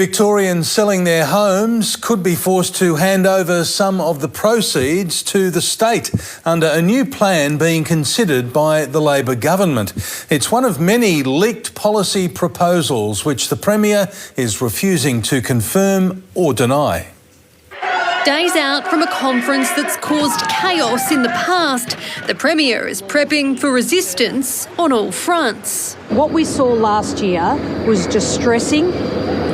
Victorians selling their homes could be forced to hand over some of the proceeds to the state under a new plan being considered by the Labor government. It's one of many leaked policy proposals which the Premier is refusing to confirm or deny. Days out from a conference that's caused chaos in the past, the Premier is prepping for resistance on all fronts. What we saw last year was distressing,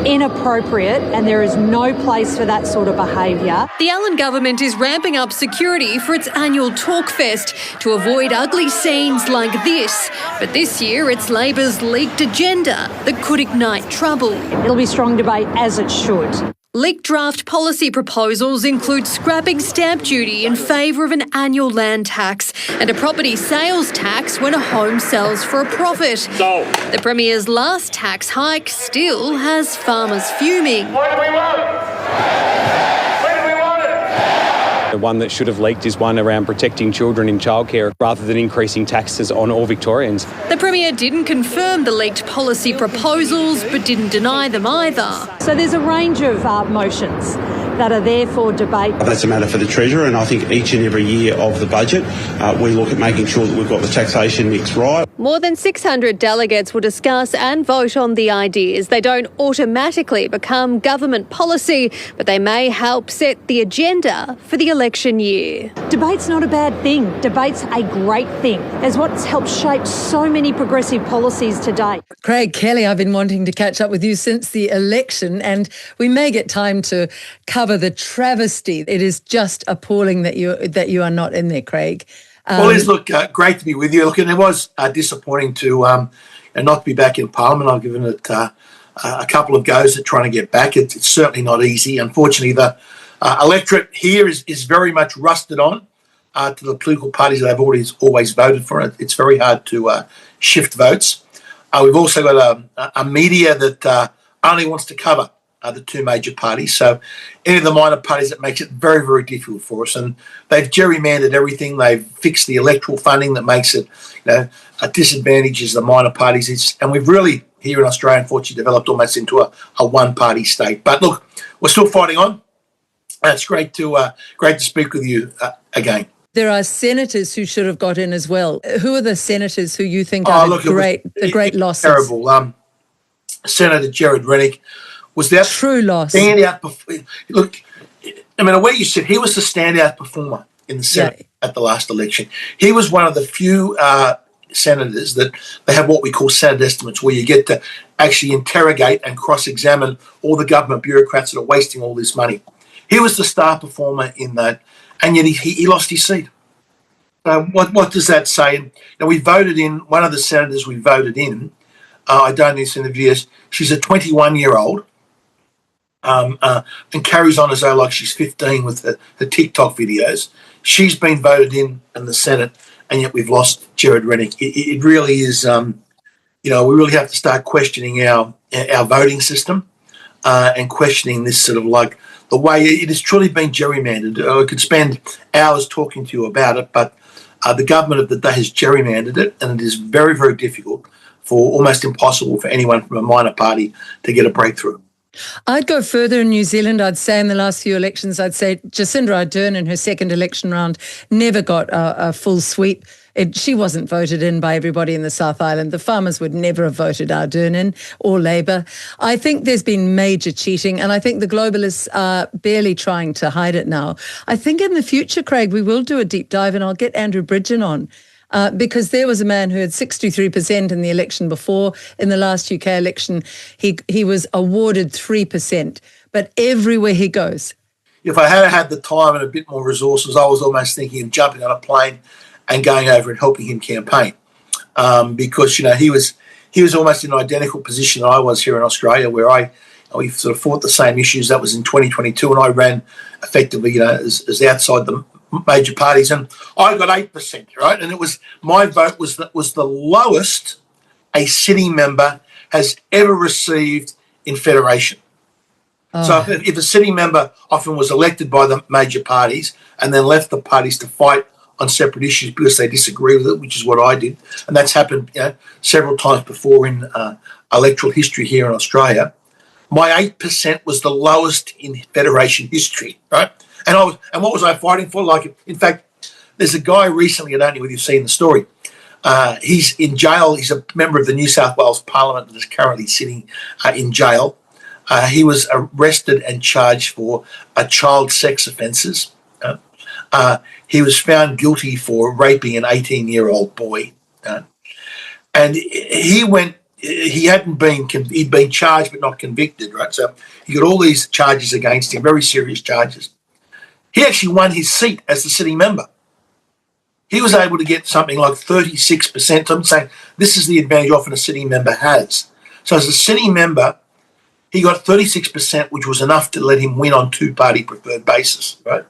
inappropriate, and there is no place for that sort of behaviour. The Allan government is ramping up security for its annual talkfest to avoid ugly scenes like this. But this year it's Labor's leaked agenda that could ignite trouble. It'll be strong debate, as it should. Leaked draft policy proposals include scrapping stamp duty in favour of an annual land tax and a property sales tax when a home sells for a profit. The Premier's last tax hike still has farmers fuming. What do we want? The one that should have leaked is one around protecting children in childcare rather than increasing taxes on all Victorians. The Premier didn't confirm the leaked policy proposals but didn't deny them either. So there's a range of motions that are there for debate. That's a matter for the Treasurer, and I think each and every year of the budget we look at making sure that we've got the taxation mix right. More than 600 delegates will discuss and vote on the ideas. They don't automatically become government policy, but they may help set the agenda for the election year. Debate's not a bad thing. Debate's a great thing. It's what's helped shape so many progressive policies to date. Craig Kelly, I've been wanting to catch up with you since the election, and we may get time to cover the travesty. It is just appalling that you are not in there, Craig. Well, it's great to be with you. Look, and it was disappointing to not be back in Parliament. I've given it a couple of goes at trying to get back. It's certainly not easy. Unfortunately, the electorate here is very much rusted on to the political parties that they've always voted for. It's very hard to shift votes. We've also got a media that only wants to cover the two major parties. So any of the minor parties, it makes it very, very difficult for us. And they've gerrymandered everything. They've fixed the electoral funding that makes it, a disadvantage is the minor parties. And we've really, here in Australia, unfortunately, developed almost into a one-party state. But look, we're still fighting on. And it's great to speak with you again. There are senators who should have got in as well. Who are the senators who you think are the great losses? Terrible. Senator Gerard Rennick was that true loss. Standout. Look, I mean, where you said he was the standout performer in the Senate at the last election. He was one of the few senators that they have what we call Senate estimates, where you get to actually interrogate and cross-examine all the government bureaucrats that are wasting all this money. He was the star performer in that, and yet he lost his seat. What does that say? Now, we voted in, one of the senators we voted in, I don't need to interview her, she's a 21-year-old, and carries on as though like she's 15 with the TikTok videos. She's been voted in the Senate, and yet we've lost Gerard Rennick. It really is, we really have to start questioning our voting system and questioning this sort of like the way it has truly been gerrymandered. I could spend hours talking to you about it, but the government of the day has gerrymandered it, and it is very, very difficult for almost impossible for anyone from a minor party to get a breakthrough. I'd go further in New Zealand. I'd say in the last few elections, I'd say Jacinta Allan in her second election round never got a full sweep. She wasn't voted in by everybody in the South Island. The farmers would never have voted Ardern in or Labor. I think there's been major cheating, and I think the globalists are barely trying to hide it now. I think in the future, Craig, we will do a deep dive, and I'll get Andrew Bridgen on. Because there was a man who had 63% in the election before. In the last UK election, he was awarded 3%. But everywhere he goes. If I had the time and a bit more resources, I was almost thinking of jumping on a plane and going over and helping him campaign. Because, he was almost in an identical position that I was here in Australia, where we sort of fought the same issues. That was in 2022, and I ran effectively, as outside the major parties, and I got 8%, right? And it was, my vote was the lowest a sitting member has ever received in federation. So if a sitting member often was elected by the major parties and then left the parties to fight on separate issues because they disagree with it, which is what I did, and that's happened several times before in electoral history here in Australia, My 8% was the lowest in Federation history, right? And what was I fighting for? Like, in fact, there's a guy recently, I don't know whether you've seen the story. He's in jail. He's a member of the New South Wales Parliament that is currently sitting in jail. He was arrested and charged for child sex offences. He was found guilty for raping an 18-year-old boy. And he'd been charged but not convicted, right? So he got all these charges against him, very serious charges. He actually won his seat as the sitting member. He was able to get something like 36%. I'm saying this is the advantage often a sitting member has. So as a sitting member, he got 36%, which was enough to let him win on two-party preferred basis, right?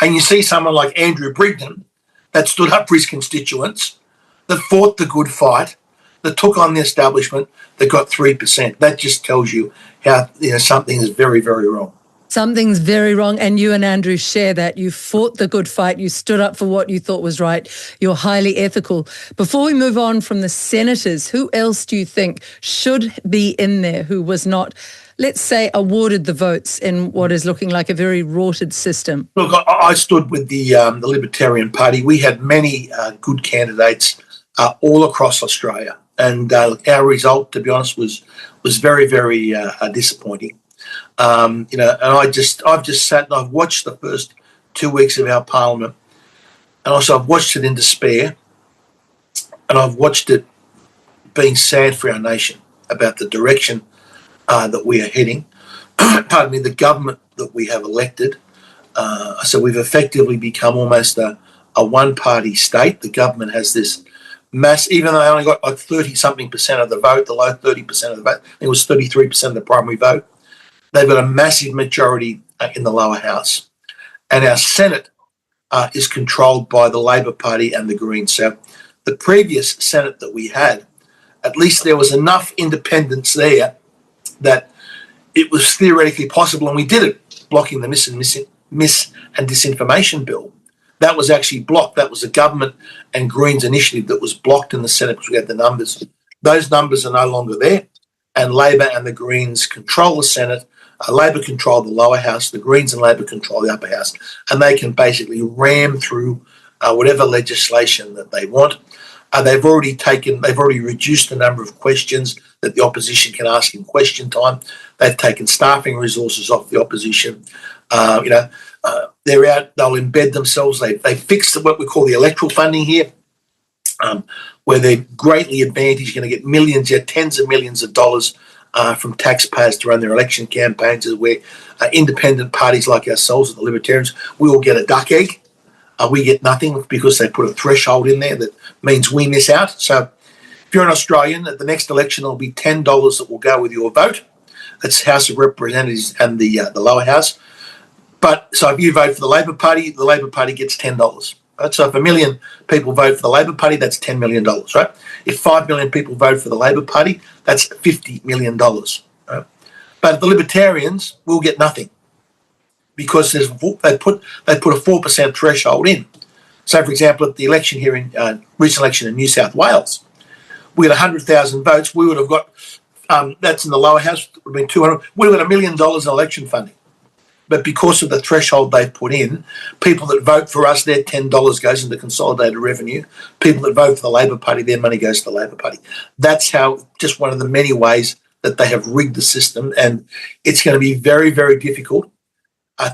And you see someone like Andrew Brigden that stood up for his constituents, that fought the good fight, that took on the establishment, that got 3%. That just tells you how something is very, very wrong. Something's very wrong, and you and Andrew share that. You fought the good fight. You stood up for what you thought was right. You're highly ethical. Before we move on from the senators, who else do you think should be in there who was not, let's say, awarded the votes in what is looking like a very rorted system? Look, I stood with the Libertarian Party. We had many good candidates all across Australia, and our result, to be honest, was very, very disappointing. And I've just sat and I've watched the first 2 weeks of our parliament, and also I've watched it in despair, and I've watched it being sad for our nation about the direction that we are heading. Pardon me, the government that we have elected. So we've effectively become almost a one-party state. The government has this mass, even though they only got like 30-something% of the vote, the low 30% of the vote, it was 33% of the primary vote. They've got a massive majority in the lower house. And our Senate is controlled by the Labor Party and the Greens. So the previous Senate that we had, at least there was enough independence there that it was theoretically possible, and we did it, blocking the mis and disinformation bill. That was actually blocked. That was a government and Greens initiative that was blocked in the Senate because we had the numbers. Those numbers are no longer there, and Labor and the Greens control the Senate. Labor control the lower house, the Greens and Labor control the upper house, and they can basically ram through whatever legislation that they want. They've already reduced the number of questions that the opposition can ask in question time. They've taken staffing resources off the opposition. They're out. They'll embed themselves. They fixed what we call the electoral funding here, where they're greatly advantaged, going to get millions, tens of millions of dollars from taxpayers to run their election campaigns, where independent parties like ourselves, the Libertarians, we all get a duck egg. We get nothing because they put a threshold in there that means we miss out. So if you're an Australian, at the next election, there'll be $10 that will go with your vote. That's House of Representatives and the lower house. But so if you vote for the Labor Party gets $10. Right? So if 1 million people vote for the Labor Party, that's $10 million, right? If 5 million people vote for the Labor Party, that's $50 million. Right? But the Libertarians will get nothing because they put a 4% threshold in. So, for example, at the election here in recent election in New South Wales, we had 100,000 votes. We would have got that's in the lower house. Would have been 200. We would have got $1 million in election funding. But because of the threshold they've put in, people that vote for us, their $10 goes into consolidated revenue. People that vote for the Labor Party, their money goes to the Labor Party. That's how, just one of the many ways that they have rigged the system. And it's going to be very, very difficult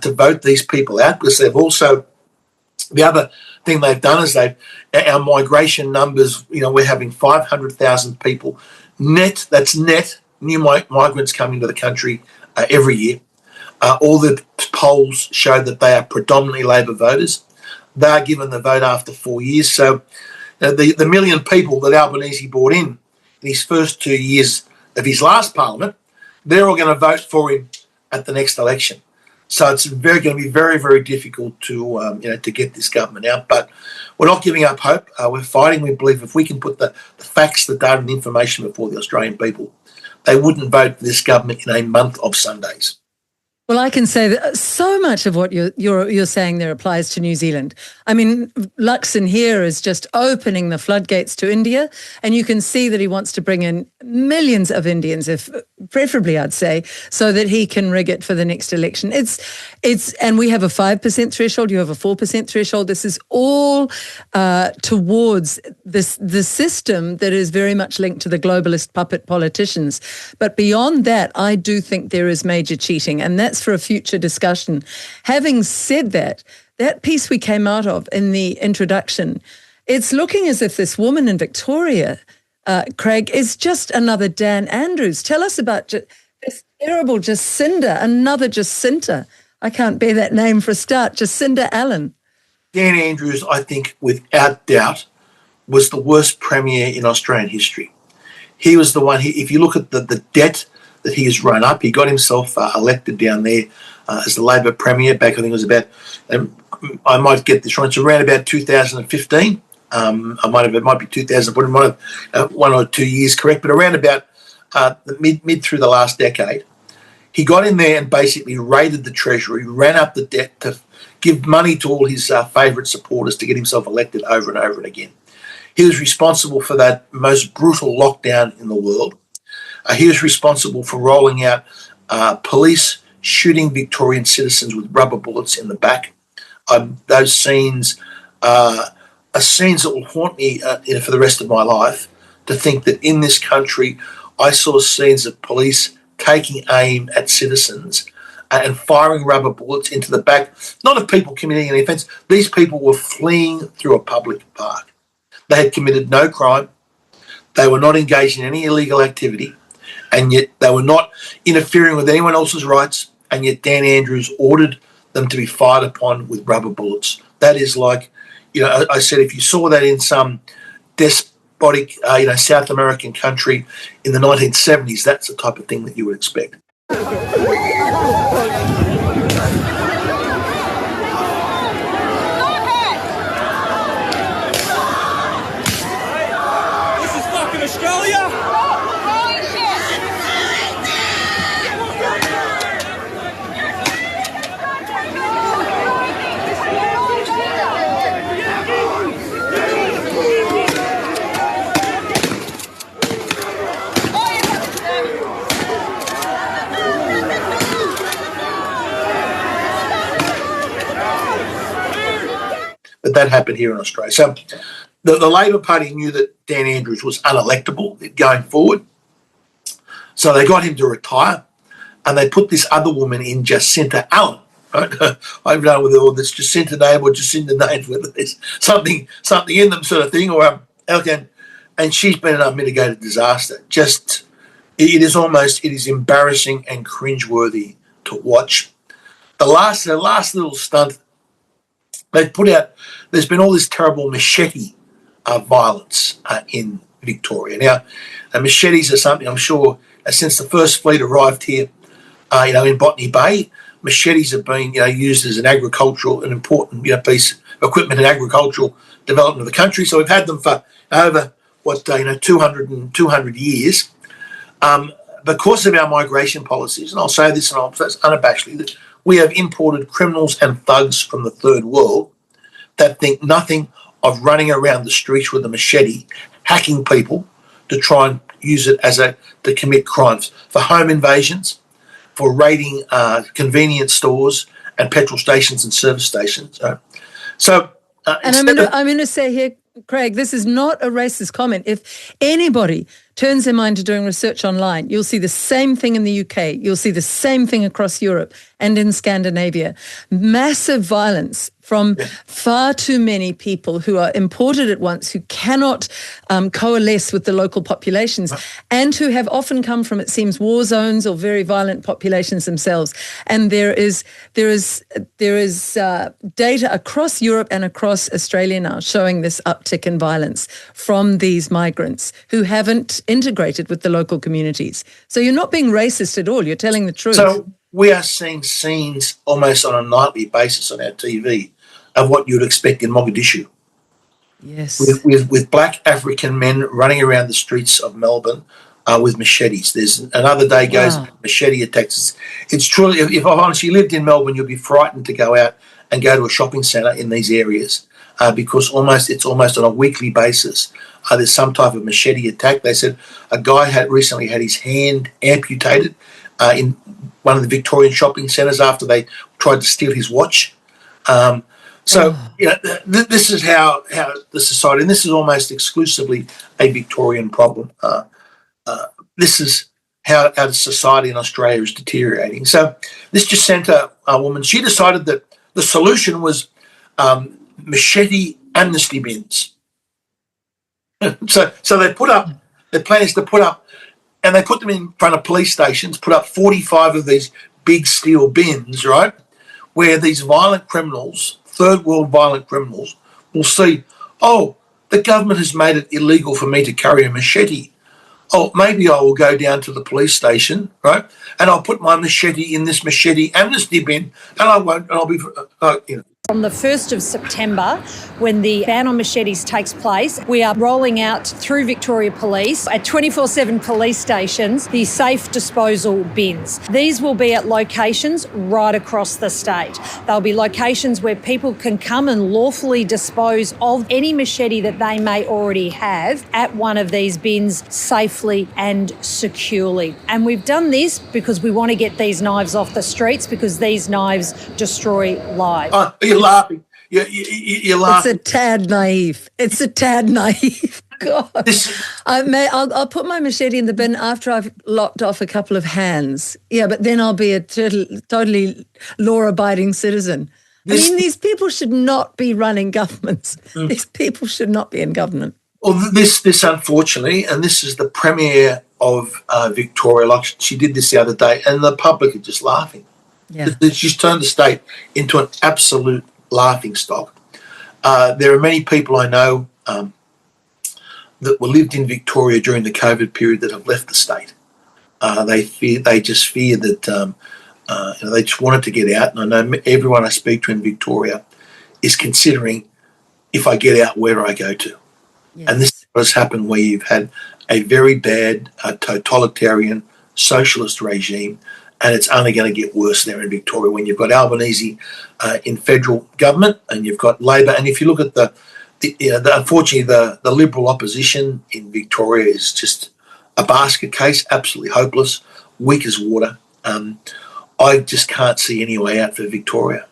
to vote these people out, because they've also, the other thing they've done is our migration numbers, we're having 500,000 people net, that's net, new migrants coming to the country every year. All the polls show that they are predominantly Labor voters. They are given the vote after 4 years. So the million people that Albanese brought in his first 2 years of his last parliament, they're all going to vote for him at the next election. So it's going to be very, very difficult to get this government out. But we're not giving up hope. We're fighting. We believe if we can put the facts, the data, and the information before the Australian people, they wouldn't vote for this government in a month of Sundays. Well, I can say that so much of what you're saying there applies to New Zealand. I mean, Luxon here is just opening the floodgates to India, and you can see that he wants to bring in millions of Indians, if preferably, I'd say, so that he can rig it for the next election. And we have a 5% threshold. You have a 4% threshold. This is all towards the system that is very much linked to the globalist puppet politicians. But beyond that, I do think there is major cheating, and that's for a future discussion. Having said that, that piece we came out of in the introduction, it's looking as if this woman in Victoria, Craig, is just another Dan Andrews. Tell us about this terrible another Jacinta. I can't bear that name for a start, Jacinta Allan. Dan Andrews, I think, without doubt, was the worst premier in Australian history. He was the one, if you look at the debt that he has run up, he got himself elected down there as the Labor premier back, I think it was about, I might get this wrong, it's around about 2015. It might be 2000, but it might have 1 or 2 years correct, but around about the mid through the last decade, he got in there and basically raided the Treasury, ran up the debt to give money to all his favourite supporters to get himself elected over and over and again. He was responsible for that most brutal lockdown in the world. He was responsible for rolling out police shooting Victorian citizens with rubber bullets in the back. Those scenes are scenes that will haunt me for the rest of my life, to think that in this country I saw scenes of police taking aim at citizens and firing rubber bullets into the back, not of people committing any offence. These people were fleeing through a public park. They had committed no crime. They were not engaged in any illegal activity, and yet they were not interfering with anyone else's rights, and yet Dan Andrews ordered them to be fired upon with rubber bullets. That is like, I said, if you saw that in some despotic, South American country in the 1970s, that's the type of thing that you would expect. But that happened here in Australia. So the Labor Party knew that Dan Andrews was unelectable going forward. So they got him to retire, and they put this other woman in, Jacinta Allan. Right? I don't know whether it's Jacinta name or Jacinta names, whether there's something in them, sort of thing, or and she's been an unmitigated disaster. It is embarrassing and cringeworthy to watch. The last little stunt they put out, there's been all this terrible machete violence in Victoria. Now, machetes are something I'm sure since the first fleet arrived here, in Botany Bay, machetes have been, used as an important, piece of equipment in agricultural development of the country. So we've had them for over 200 years. Because of our migration policies, and I'll say this and I'll say this unabashedly, that we have imported criminals and thugs from the third world that think nothing of running around the streets with a machete, hacking people to try and use it to commit crimes, for home invasions, for raiding convenience stores and petrol stations and service stations. And I'm going to say here, Craig, this is not a racist comment. If anybody turns their mind to doing research online, you'll see the same thing in the UK. You'll see the same thing across Europe and in Scandinavia. Massive violence from far too many people who are imported at once, who cannot coalesce with the local populations, and who have often come from, it seems, war zones or very violent populations themselves. And there is data across Europe and across Australia now showing this uptick in violence from these migrants who haven't integrated with the local communities. So you're not being racist at all. You're telling the truth. So we are seeing scenes almost on a nightly basis on our TV of what you'd expect in Mogadishu. Yes. With black African men running around the streets of Melbourne, with machetes. There's another day goes machete attacks. It's truly, if I've honestly lived in Melbourne, you'll be frightened to go out and go to a shopping centre in these areas because it's almost on a weekly basis. There's some type of machete attack. They said a guy had recently had his hand amputated in one of the Victorian shopping centres after they tried to steal his watch. This is how the society, and this is almost exclusively a Victorian problem. This is how our society in Australia is deteriorating. So this Jacinta woman, she decided that the solution was machete amnesty bins. So they put up, their plan is to put up, and they put them in front of police stations, put up 45 of these big steel bins, right, where these violent criminals, third world violent criminals, will see, oh, the government has made it illegal for me to carry a machete. Oh, maybe I will go down to the police station, right, and I'll put my machete in this machete amnesty bin, and I won't, and I'll be, From the 1st of September, when the ban on machetes takes place, we are rolling out through Victoria Police at 24/7 police stations the safe disposal bins. These will be at locations right across the state. They'll be locations where people can come and lawfully dispose of any machete that they may already have at one of these bins safely and securely. And we've done this because we want to get these knives off the streets, because these knives destroy lives. You're laughing. You're laughing. It's a tad naive. God. I'll put my machete in the bin after I've lopped off a couple of hands. Yeah, but then I'll be a totally law-abiding citizen. These people should not be running governments. These people should not be in government. Well, this unfortunately, and this is the Premier of Victoria, like she did this the other day, and the public are just laughing. Yeah. She's turned the state into an absolute laughing stock. There are many people I know that were lived in Victoria during the COVID period that have left the state. They just fear that they just wanted to get out. And I know everyone I speak to in Victoria is considering, if I get out, where do I go to? Yes. And this is what has happened, where you've had a very bad totalitarian socialist regime. And it's only going to get worse there in Victoria when you've got Albanese in federal government and you've got Labor. And if you look at unfortunately, the Liberal opposition in Victoria is just a basket case, absolutely hopeless, weak as water. I just can't see any way out for Victoria.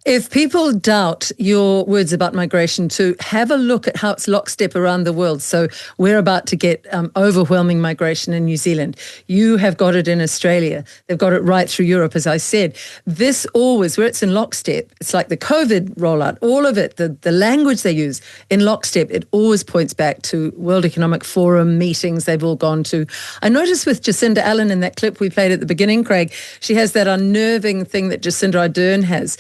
If people doubt your words about migration, to have a look at how it's lockstep around the world. So we're about to get overwhelming migration in New Zealand. You have got it in Australia. They've got it right through Europe, as I said. This always, where it's in lockstep, it's like the COVID rollout, all of it, the language they use in lockstep, it always points back to World Economic Forum meetings they've all gone to. I noticed with Jacinta Allan in that clip we played at the beginning, Craig, she has that unnerving thing that Jacinta Ardern has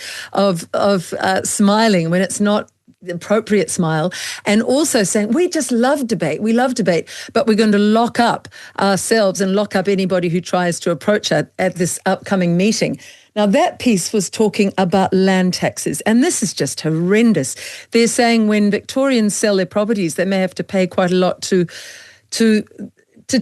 of smiling when it's not the appropriate smile, and also saying, we just love debate, but we're going to lock up ourselves and lock up anybody who tries to approach it at this upcoming meeting. Now, that piece was talking about land taxes, and this is just horrendous. They're saying when Victorians sell their properties, they may have to pay quite a lot to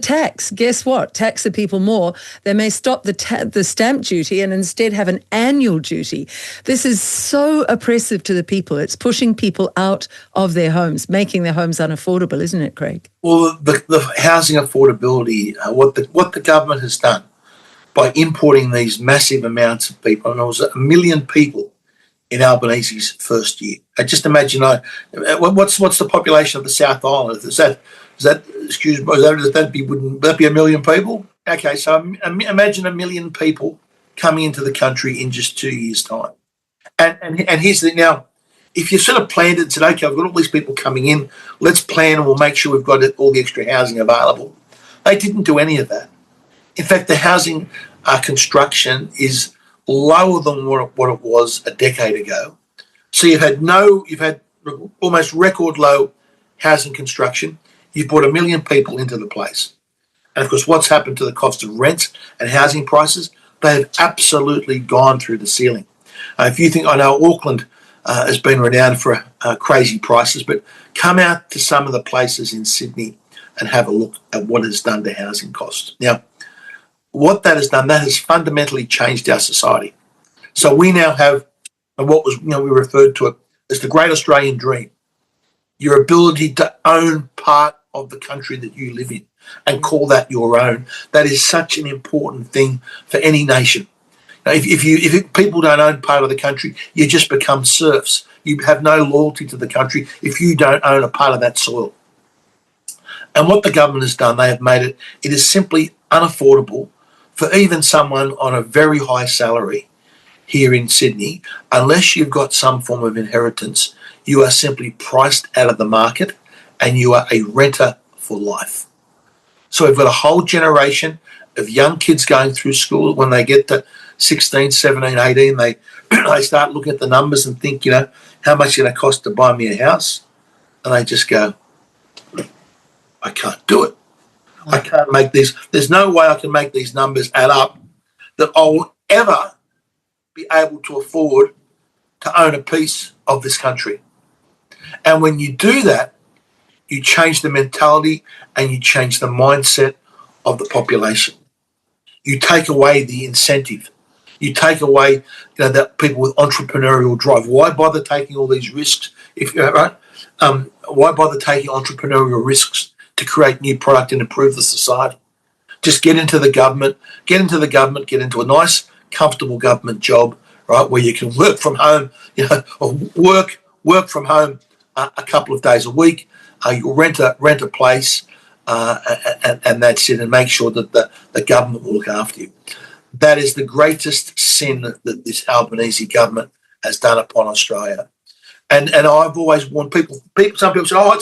tax. Guess what? Tax the people more. They may stop the stamp duty and instead have an annual duty. This is so oppressive to the people. It's pushing people out of their homes, making their homes unaffordable, isn't it, Craig? Well, the housing affordability, what the government has done by importing these massive amounts of people, and it was 1 million people in Albanese's first year. Just imagine, what's the population of the South Island? Would that be 1 million people? Okay, so imagine 1 million people coming into the country in just 2 years' time. And here's the thing now, if you sort of planned it and said, okay, I've got all these people coming in, let's plan and we'll make sure we've got all the extra housing available. They didn't do any of that. In fact, the housing construction is lower than what it was a decade ago. So you've had almost record low housing construction. You've brought 1 million people into the place. And of course, what's happened to the cost of rents and housing prices? They have absolutely gone through the ceiling. If you think, I know Auckland has been renowned for crazy prices, but come out to some of the places in Sydney and have a look at what it's done to housing costs. Now, what that has done, that has fundamentally changed our society. So we now have what was, we referred to it as the Great Australian Dream. Your ability to own part of the country that you live in and call that your own. That is such an important thing for any nation. Now, if people don't own part of the country, you just become serfs. You have no loyalty to the country if you don't own a part of that soil. And what the government has done, they have made it is simply unaffordable for even someone on a very high salary here in Sydney, unless you've got some form of inheritance, you are simply priced out of the market and you are a renter for life. So we've got a whole generation of young kids going through school. When they get to 16, 17, 18, they start looking at the numbers and think, how much is it going to cost to buy me a house? And they just go, I can't do it. I can't make these. There's no way I can make these numbers add up that I will ever be able to afford to own a piece of this country. And when you do that, you change the mentality and you change the mindset of the population. You take away the incentive. You take away, that people with entrepreneurial drive. Why bother taking all these risks? Why bother taking entrepreneurial risks to create new product and improve the society? Just get into the government, get into a nice, comfortable government job, right, where you can work from home, or work from home a couple of days a week. You rent a place, and that's it, and make sure that the government will look after you. That is the greatest sin that this Albanese government has done upon Australia. And I've always warned people. Some people say, "Oh,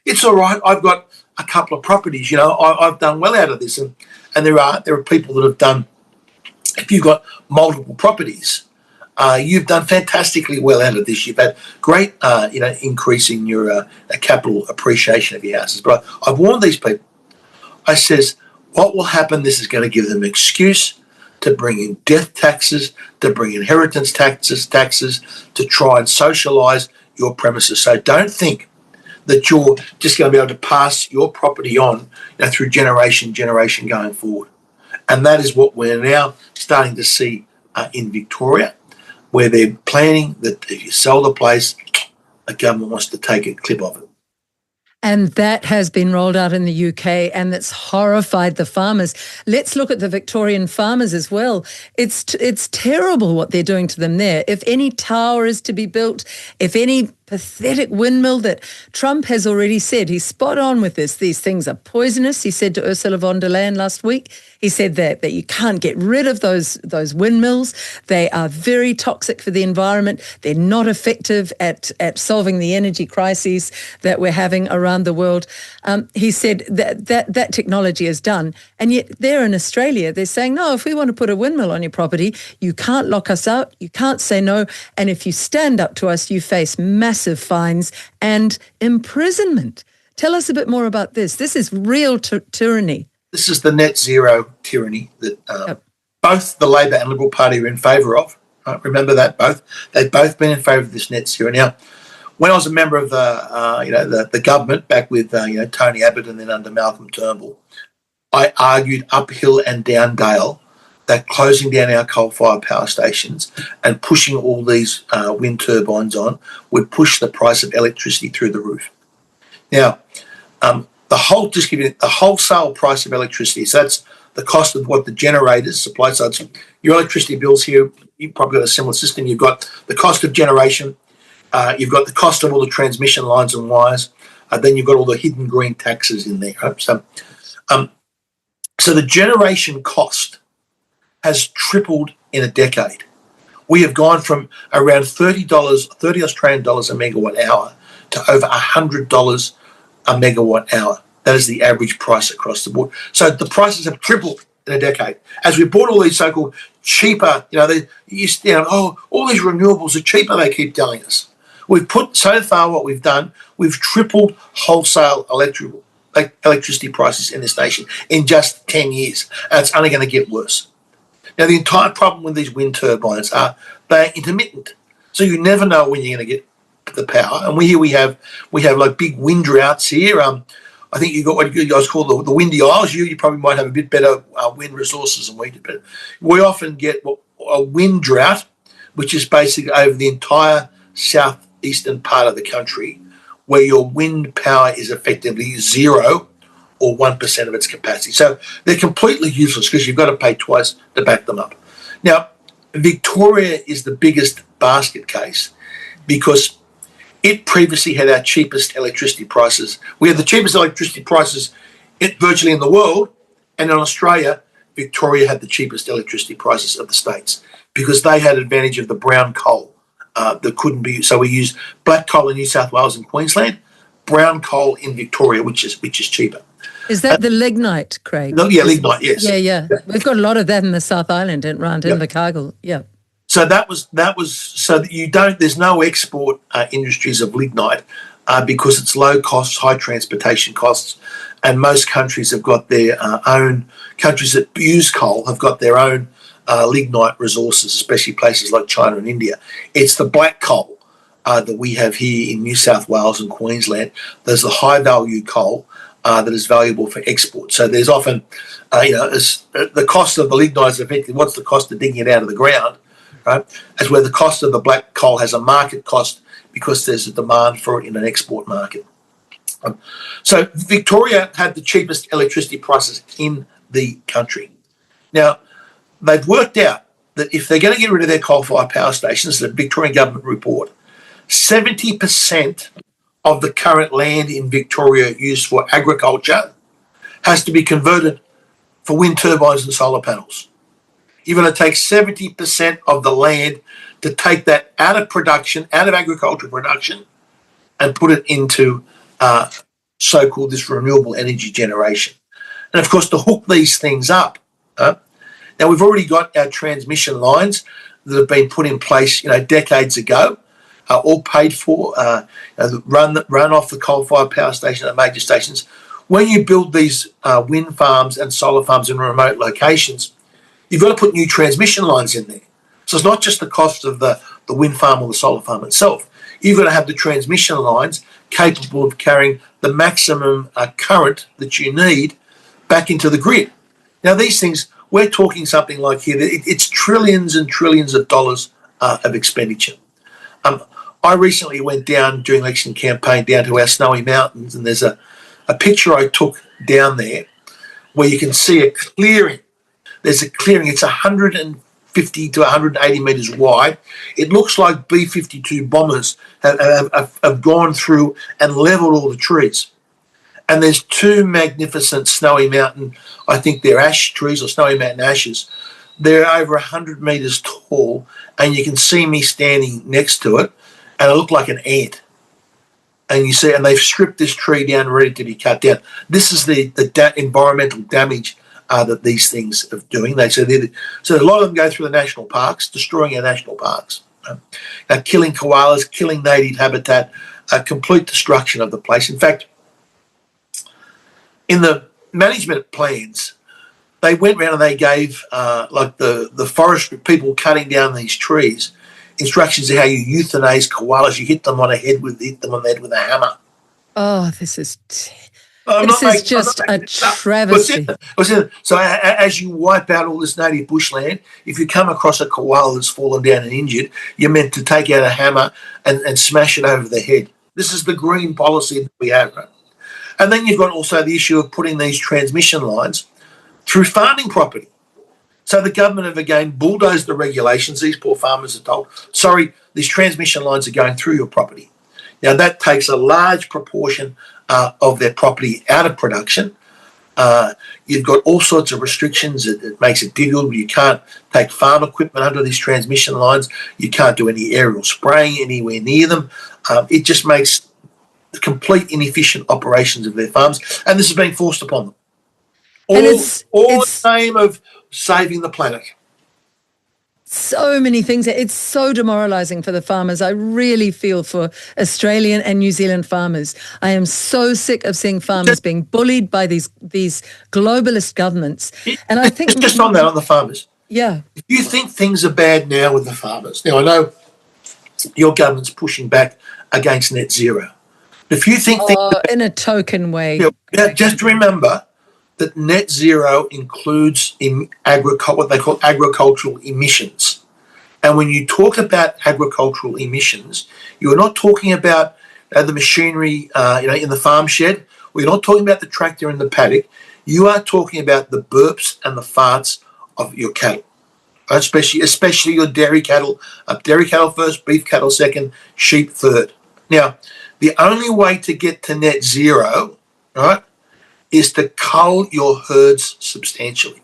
it's all right. I've got a couple of properties. I've done well out of this." And there are people that have done. If you've got multiple properties, you've done fantastically well out of this. You've had great, increase in your capital appreciation of your houses. But I've warned these people. I says, what will happen? This is going to give them an excuse to bring in death taxes, to bring inheritance taxes, to try and socialise your premises. So don't think that you're just going to be able to pass your property on through generation going forward. And that is what we're now starting to see in Victoria, where they're planning that if you sell the place, the government wants to take a clip of it. And that has been rolled out in the UK, and that's horrified the farmers. Let's look at the Victorian farmers as well. It's terrible what they're doing to them there. If any tower is to be built, if any pathetic windmill that Trump has already said, he's spot on with this, these things are poisonous, he said to Ursula von der Leyen last week. He said that you can't get rid of those windmills. They are very toxic for the environment. They're not effective at solving the energy crises that we're having around the world. He said that technology is done. And yet there in Australia, they're saying, no, if we want to put a windmill on your property, you can't lock us out, you can't say no, and if you stand up to us, you face massive fines and imprisonment. Tell us a bit more about this. This is real tyranny. This is the net zero tyranny that both the Labor and Liberal Party are in favour of. Remember that they've both been in favour of this net zero. Now, when I was a member of the government back with Tony Abbott and then under Malcolm Turnbull, I argued uphill and down dale that closing down our coal-fired power stations and pushing all these wind turbines on would push the price of electricity through the roof. Now, the wholesale price of electricity, so that's the cost of what the generators supply. So it's your electricity bills here, you've probably got a similar system. You've got the cost of generation, you've got the cost of all the transmission lines and wires, then you've got all the hidden green taxes in there. Right? So the generation cost has tripled in a decade. We have gone from around $30 Australian dollars a megawatt hour to over $100 a megawatt hour. That is the average price across the board. So the prices have tripled in a decade. As we bought all these so-called cheaper, all these renewables are cheaper, they keep telling us. We've put, so far what we've done, we've tripled wholesale electricity prices in this nation in just 10 years. And it's only going to get worse. Now, the entire problem with these wind turbines are they're intermittent. So you never know when you're going to get the power. And we have like big wind droughts here. I think you've got what you guys call the windy isles. You probably might have a bit better wind resources than we do. But we often get a wind drought, which is basically over the entire southeastern part of the country, where your wind power is effectively 0 or 1% of its capacity. So they're completely useless because you've got to pay twice to back them up. Now, Victoria is the biggest basket case because it previously had our cheapest electricity prices. We had the cheapest electricity prices virtually in the world, and in Australia, Victoria had the cheapest electricity prices of the states because they had advantage of the brown coal that couldn't be. So we used black coal in New South Wales and Queensland, brown coal in Victoria, which is cheaper. Is that the lignite, Craig? Yeah, lignite, yes. Yeah. We've got a lot of that in the South Island and around Invercargill. Yeah. So that was so that you don't. There's no export industries of lignite because it's low costs, high transportation costs, and most countries have got their own. Countries that use coal have got their own lignite resources, especially places like China and India. It's the black coal that we have here in New South Wales and Queensland. There's the high value coal that is valuable for export. So there's often, the cost of the lignite is effectively what's the cost of digging it out of the ground, right? As where the cost of the black coal has a market cost because there's a demand for it in an export market. So Victoria had the cheapest electricity prices in the country. Now, they've worked out that if they're going to get rid of their coal-fired power stations, the Victorian government report, 70% of the current land in Victoria used for agriculture has to be converted for wind turbines and solar panels. You're going to take 70% of the land to take that out of production, out of agricultural production, and put it into so-called this renewable energy generation. And of course, to hook these things up, now we've already got our transmission lines that have been put in place, decades ago, all paid for, run off the coal-fired power station at major stations. When you build these wind farms and solar farms in remote locations, you've got to put new transmission lines in there. So it's not just the cost of the wind farm or the solar farm itself. You've got to have the transmission lines capable of carrying the maximum current that you need back into the grid. Now, these things, we're talking something like here, it's trillions and trillions of dollars of expenditure. I recently went down during the election campaign down to our snowy mountains, and there's a picture I took down there where you can see a clearing. There's a clearing. It's 150 to 180 metres wide. It looks like B-52 bombers have gone through and levelled all the trees. And there's two magnificent snowy mountain, I think they're ash trees or snowy mountain ashes. They're over 100 metres tall, and you can see me standing next to it, and I look like an ant. And you see, and they've stripped this tree down, ready to be cut down. This is the environmental damage that these things are doing. So a lot of them go through the national parks, destroying our national parks, killing koalas, killing native habitat, complete destruction of the place. In fact, in the management plans, they went around and they gave the forestry people cutting down these trees instructions of how you euthanize koalas. You hit them on the head with a hammer. Oh, this is just a travesty. So as you wipe out all this native bushland, if you come across a koala that's fallen down and injured, you're meant to take out a hammer and smash it over the head. This is the green policy that we have. Right? And then you've got also the issue of putting these transmission lines through farming property. So the government have again bulldozed the regulations. These poor farmers are told, sorry, these transmission lines are going through your property. Now that takes a large proportion of their property out of production. You've got all sorts of restrictions. It makes it difficult. You can't take farm equipment under these transmission lines. You can't do any aerial spraying anywhere near them. It just makes complete inefficient operations of their farms, and this is being forced upon them. All in the name of saving the planet. So many things. It's so demoralising for the farmers. I really feel for Australian and New Zealand farmers. I am so sick of seeing farmers being bullied by these globalist governments. And I think just on the farmers. Yeah. If you think things are bad now with the farmers, now I know your government's pushing back against net zero. If you think in a token way. just remember that net zero includes what they call agricultural emissions. And when you talk about agricultural emissions, you're not talking about the machinery in the farm shed, or you're not talking about the tractor in the paddock. You are talking about the burps and the farts of your cattle, especially your dairy cattle. Dairy cattle first, beef cattle second, sheep third. Now, the only way to get to net zero, right, is to cull your herds substantially.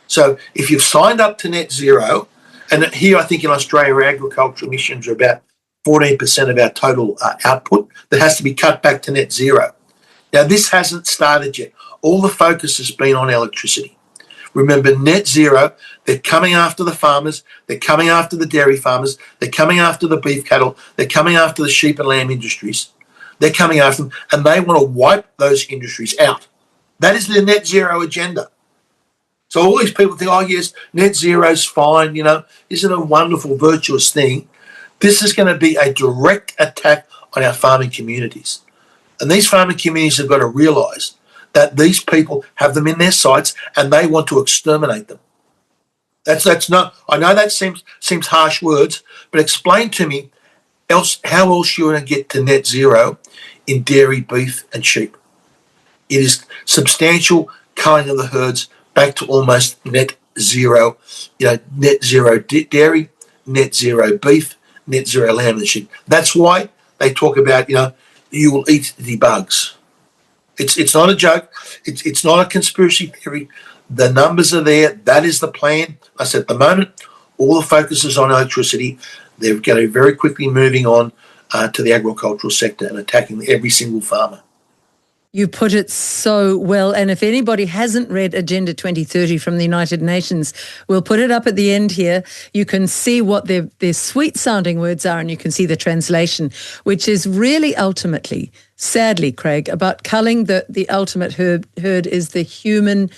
So if you've signed up to net zero, and here I think in Australia, our agricultural emissions are about 14% of our total output that has to be cut back to net zero. Now, this hasn't started yet. All the focus has been on electricity. Remember, net zero, they're coming after the farmers, they're coming after the dairy farmers, they're coming after the beef cattle, they're coming after the sheep and lamb industries. They're coming after them, and they want to wipe those industries out. That is the net zero agenda. So all these people think, oh, yes, net zero's fine, isn't it a wonderful, virtuous thing? This is going to be a direct attack on our farming communities. And these farming communities have got to realise that these people have them in their sights and they want to exterminate them. That's not. I know that seems harsh words, but explain to me how else you're going to get to net zero in dairy, beef, and sheep. It is substantial culling of the herds back to almost net zero. Net zero dairy, net zero beef, net zero lamb and sheep. That's why they talk about you will eat the bugs. It's not a joke. It's not a conspiracy theory. The numbers are there. That is the plan. I said at the moment, all the focus is on electricity. They're going to be very quickly moving on to the agricultural sector and attacking every single farmer. You put it so well. And if anybody hasn't read Agenda 2030 from the United Nations, we'll put it up at the end here. You can see what their sweet-sounding words are, and you can see the translation, which is really ultimately, sadly, Craig, about culling the ultimate herd is the human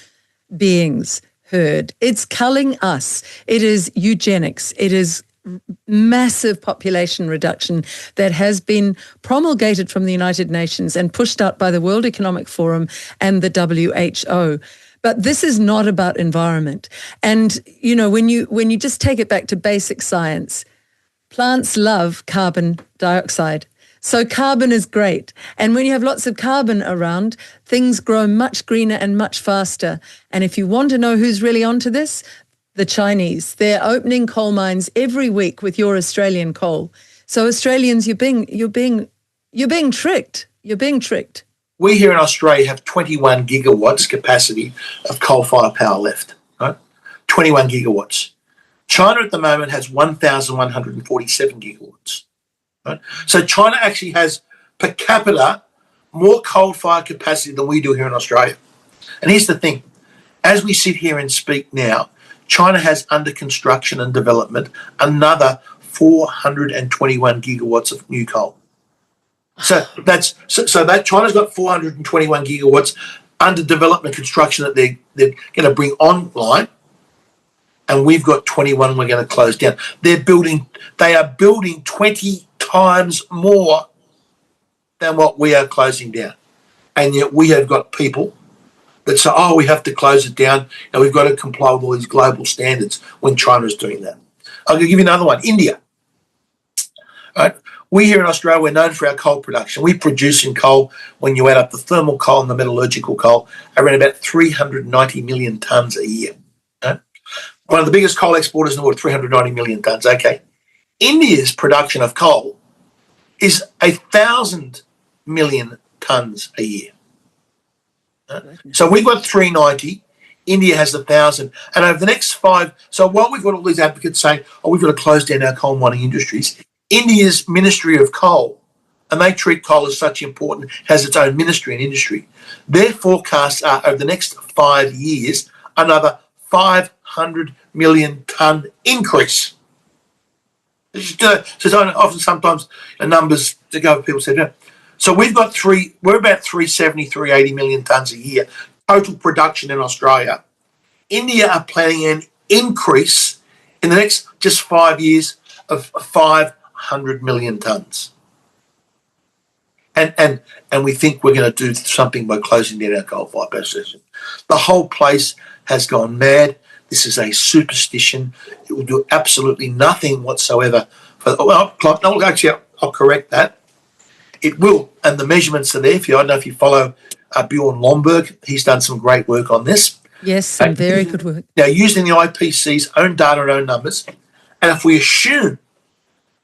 beings herd. It's culling us. It is eugenics. It is massive population reduction that has been promulgated from the United Nations and pushed out by the World Economic Forum and the WHO. But this is not about environment. And, when you just take it back to basic science, plants love carbon dioxide. So carbon is great. And when you have lots of carbon around, things grow much greener and much faster. And if you want to know who's really onto this, the Chinese. They're opening coal mines every week with your Australian coal. So Australians, you're being tricked. You're being tricked. We here in Australia have 21 gigawatts capacity of coal-fired power left. Right? 21 gigawatts. China at the moment has 1,147 gigawatts. Right? So China actually has per capita more coal-fired capacity than we do here in Australia. And here's the thing. As we sit here and speak now, China has under construction and development another 421 gigawatts of new coal. So that China's got 421 gigawatts under development construction that they're going to bring online, and we've got 21 we're going to close down. They are building 20 times more than what we are closing down, and yet we have got people that say, oh, we have to close it down and we've got to comply with all these global standards when China is doing that. I'll give you another one, India. Right? We here in Australia, we're known for our coal production. We produce in coal, when you add up the thermal coal and the metallurgical coal, around about 390 million tonnes a year. Right? One of the biggest coal exporters in the world, 390 million tonnes. Okay. India's production of coal is 1,000 million tonnes a year. So we've got 390, India has 1,000, and over the next 5, so while we've got all these advocates saying, oh, we've got to close down our coal mining industries, India's Ministry of Coal, and they treat coal as such important, has its own ministry and industry. Their forecasts are over the next 5 years, another 500 million tonne increase. So often sometimes numbers to go, people say, no. So we're about 370, 380 million tonnes a year, total production in Australia. India are planning an increase in the next just 5 years of 500 million tonnes. And we think we're going to do something by closing down our coal-fired power station. The whole place has gone mad. This is a superstition. It will do absolutely nothing whatsoever. I'll correct that. It will, and the measurements are there. I don't know if you follow Bjorn Lomborg. He's done some great work on this. Yes, some very good work. Now, using the IPCC's own data and own numbers, and if we assume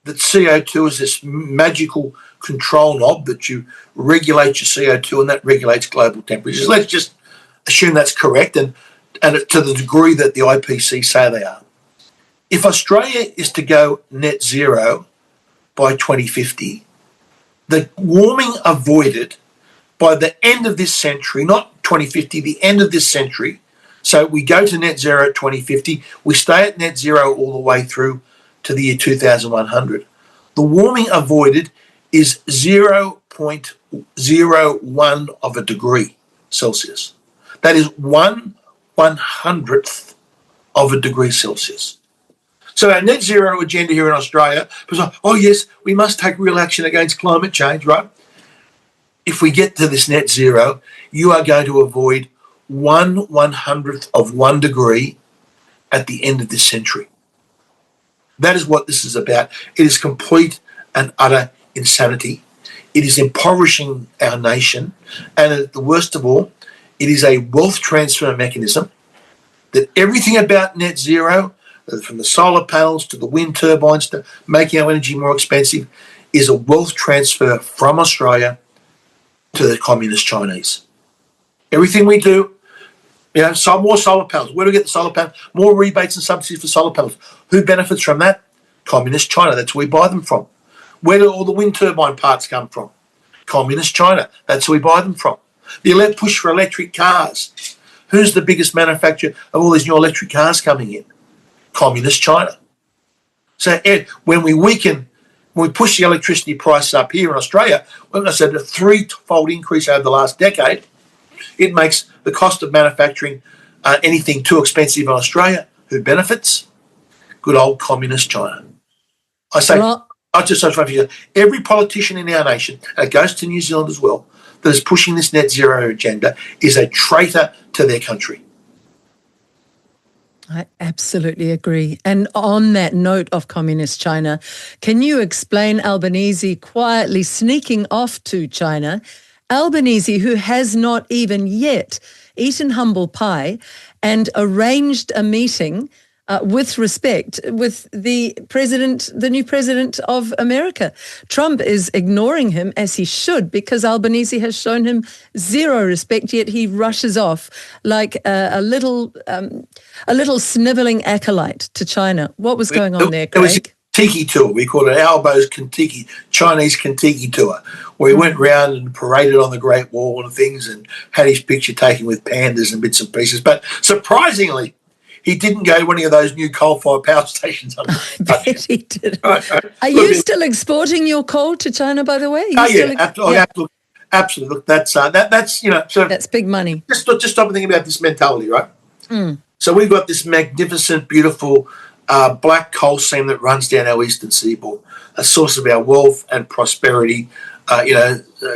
that CO2 is this magical control knob that you regulate your CO2 and that regulates global temperatures, let's just assume that's correct and to the degree that the IPCC say they are. If Australia is to go net zero by 2050, the warming avoided by the end of this century, not 2050, the end of this century, so we go to net zero at 2050, we stay at net zero all the way through to the year 2100. The warming avoided is 0.01 of a degree Celsius. That is 1/100th of a degree Celsius. So our net zero agenda here in Australia was like, oh yes, we must take real action against climate change, right? If we get to this net zero, you are going to avoid 1/100th of 1 degree at the end of this century. That is what this is about. It is complete and utter insanity. It is impoverishing our nation. And at the worst of all, it is a wealth transfer mechanism that everything about net zero, from the solar panels to the wind turbines to making our energy more expensive, is a wealth transfer from Australia to the communist Chinese. Everything we do, some more solar panels. Where do we get the solar panels? More rebates and subsidies for solar panels. Who benefits from that? Communist China. That's where we buy them from. Where do all the wind turbine parts come from? Communist China. That's where we buy them from. The push for electric cars. Who's the biggest manufacturer of all these new electric cars coming in? Communist China. So when we push the electricity prices up here in Australia, when I said a 3-fold increase over the last decade, it makes the cost of manufacturing anything too expensive in Australia. Who benefits? Good old communist China. I say, every politician in our nation, and it goes to New Zealand as well, that is pushing this net zero agenda is a traitor to their country. I absolutely agree. And on that note of communist China, can you explain Albanese quietly sneaking off to China? Albanese, who has not even yet eaten humble pie and arranged a meeting with respect with the new president of America. Trump is ignoring him, as he should, because Albanese has shown him zero respect, yet he rushes off like a little snivelling acolyte to China. What was going on there, Craig? It was a Kentucky tour. We called it Albo's Kentucky, Chinese Kentucky tour, where he went round and paraded on the Great Wall and things and had his picture taken with pandas and bits and pieces. But surprisingly, he didn't go to any of those new coal-fired power stations. I bet he did. Are you still exporting your coal to China, by the way? Absolutely. Look, that's that's big money. Just stop and think about this mentality, right? Mm. So we've got this magnificent, beautiful black coal seam that runs down our eastern seaboard, a source of our wealth and prosperity,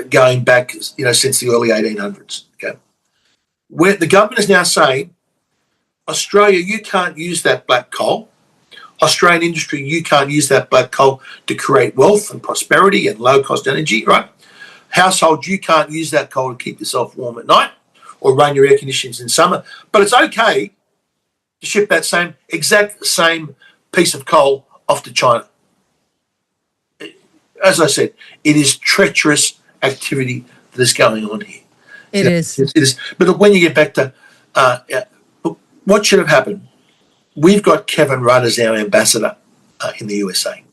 going back, since the early 1800s. Okay, where the government is now saying, Australia, you can't use that black coal. Australian industry, you can't use that black coal to create wealth and prosperity and low-cost energy, right? Households, you can't use that coal to keep yourself warm at night or run your air conditioners in summer. But it's okay to ship that exact same piece of coal off to China. As I said, it is treacherous activity that is going on here. It is. But look, when you get back to what should have happened? We've got Kevin Rudd as our ambassador in the USA.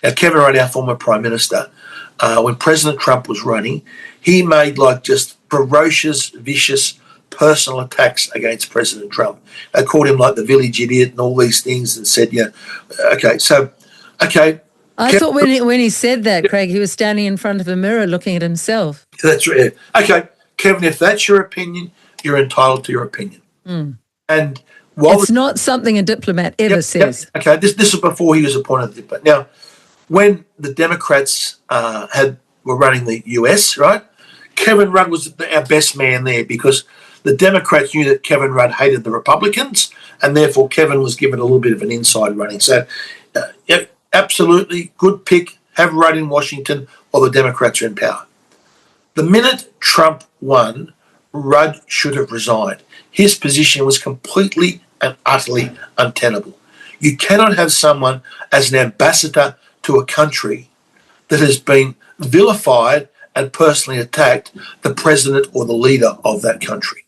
Now, Kevin Rudd, our former Prime Minister, when President Trump was running, he made just ferocious, vicious personal attacks against President Trump. They called him the village idiot and all these things and said, okay. I thought when he said that, Craig, he was standing in front of a mirror looking at himself. That's right. Okay, Kevin, if that's your opinion, you're entitled to your opinion. Mm. And it's not something a diplomat ever says. Okay, this was before he was appointed diplomat. Now, when the Democrats had were running the US, right? Kevin Rudd was our best man there because the Democrats knew that Kevin Rudd hated the Republicans, and therefore Kevin was given a little bit of an inside running. So, yeah, absolutely good pick. Have Rudd in Washington, or the Democrats are in power. The minute Trump won, Rudd should have resigned. His position was completely and utterly untenable. You cannot have someone as an ambassador to a country that has been vilified and personally attacked the president or the leader of that country.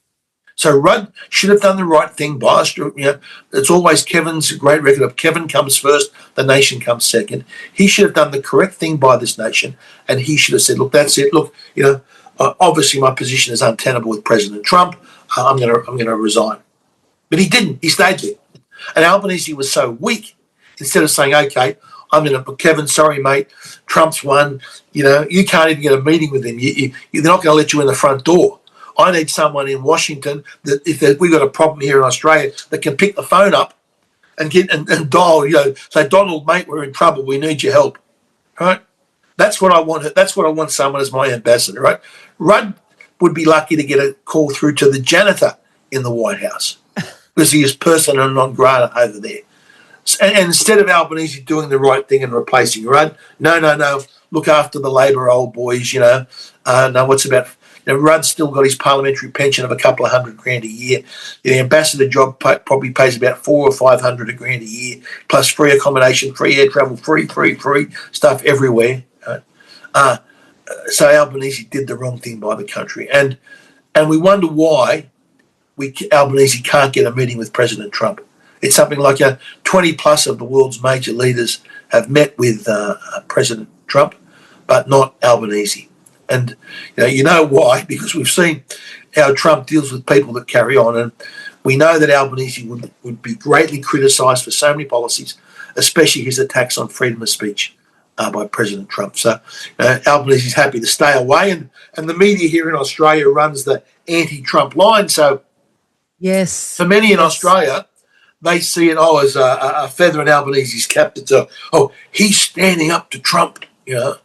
So Rudd should have done the right thing by us. You know, it's always Kevin's great record of Kevin comes first, the nation comes second. He should have done the correct thing by this nation, and he should have said, look, that's it. Look, you know, obviously my position is untenable with President Trump. I'm going to resign. But he didn't. He stayed there. And Albanese was so weak, instead of saying, okay, I'm going to, Kevin, sorry, mate, Trump's won. You know, you can't even get a meeting with him. They're not going to let you in the front door. I need someone in Washington that if we've got a problem here in Australia that can pick the phone up and get and dial, you know, say, Donald, mate, we're in trouble. We need your help. Right? That's what I want. That's what I want someone as my ambassador, right? Rudd would be lucky to get a call through to the janitor in the White House because he is persona non grata over there. And instead of Albanese doing the right thing and replacing Rudd, no, look after the Labor old boys, you know. No, what's about... Now, Rudd's still got his parliamentary pension of a couple of $100,000 a year. The ambassador job probably pays about $400 or $500 a year, plus free accommodation, free air travel, free stuff everywhere. So Albanese did the wrong thing by the country, and we wonder why Albanese can't get a meeting with President Trump. It's something like 20 plus of the world's major leaders have met with President Trump, but not Albanese. And you know why? Because we've seen how Trump deals with people that carry on, and we know that Albanese would be greatly criticised for so many policies, especially his attacks on freedom of speech by President Trump. So Albanese is happy to stay away, and the media here in Australia runs the anti-Trump line. So yes, for many in Australia, they see it as a feather in Albanese's cap. He's standing up to Trump, you know.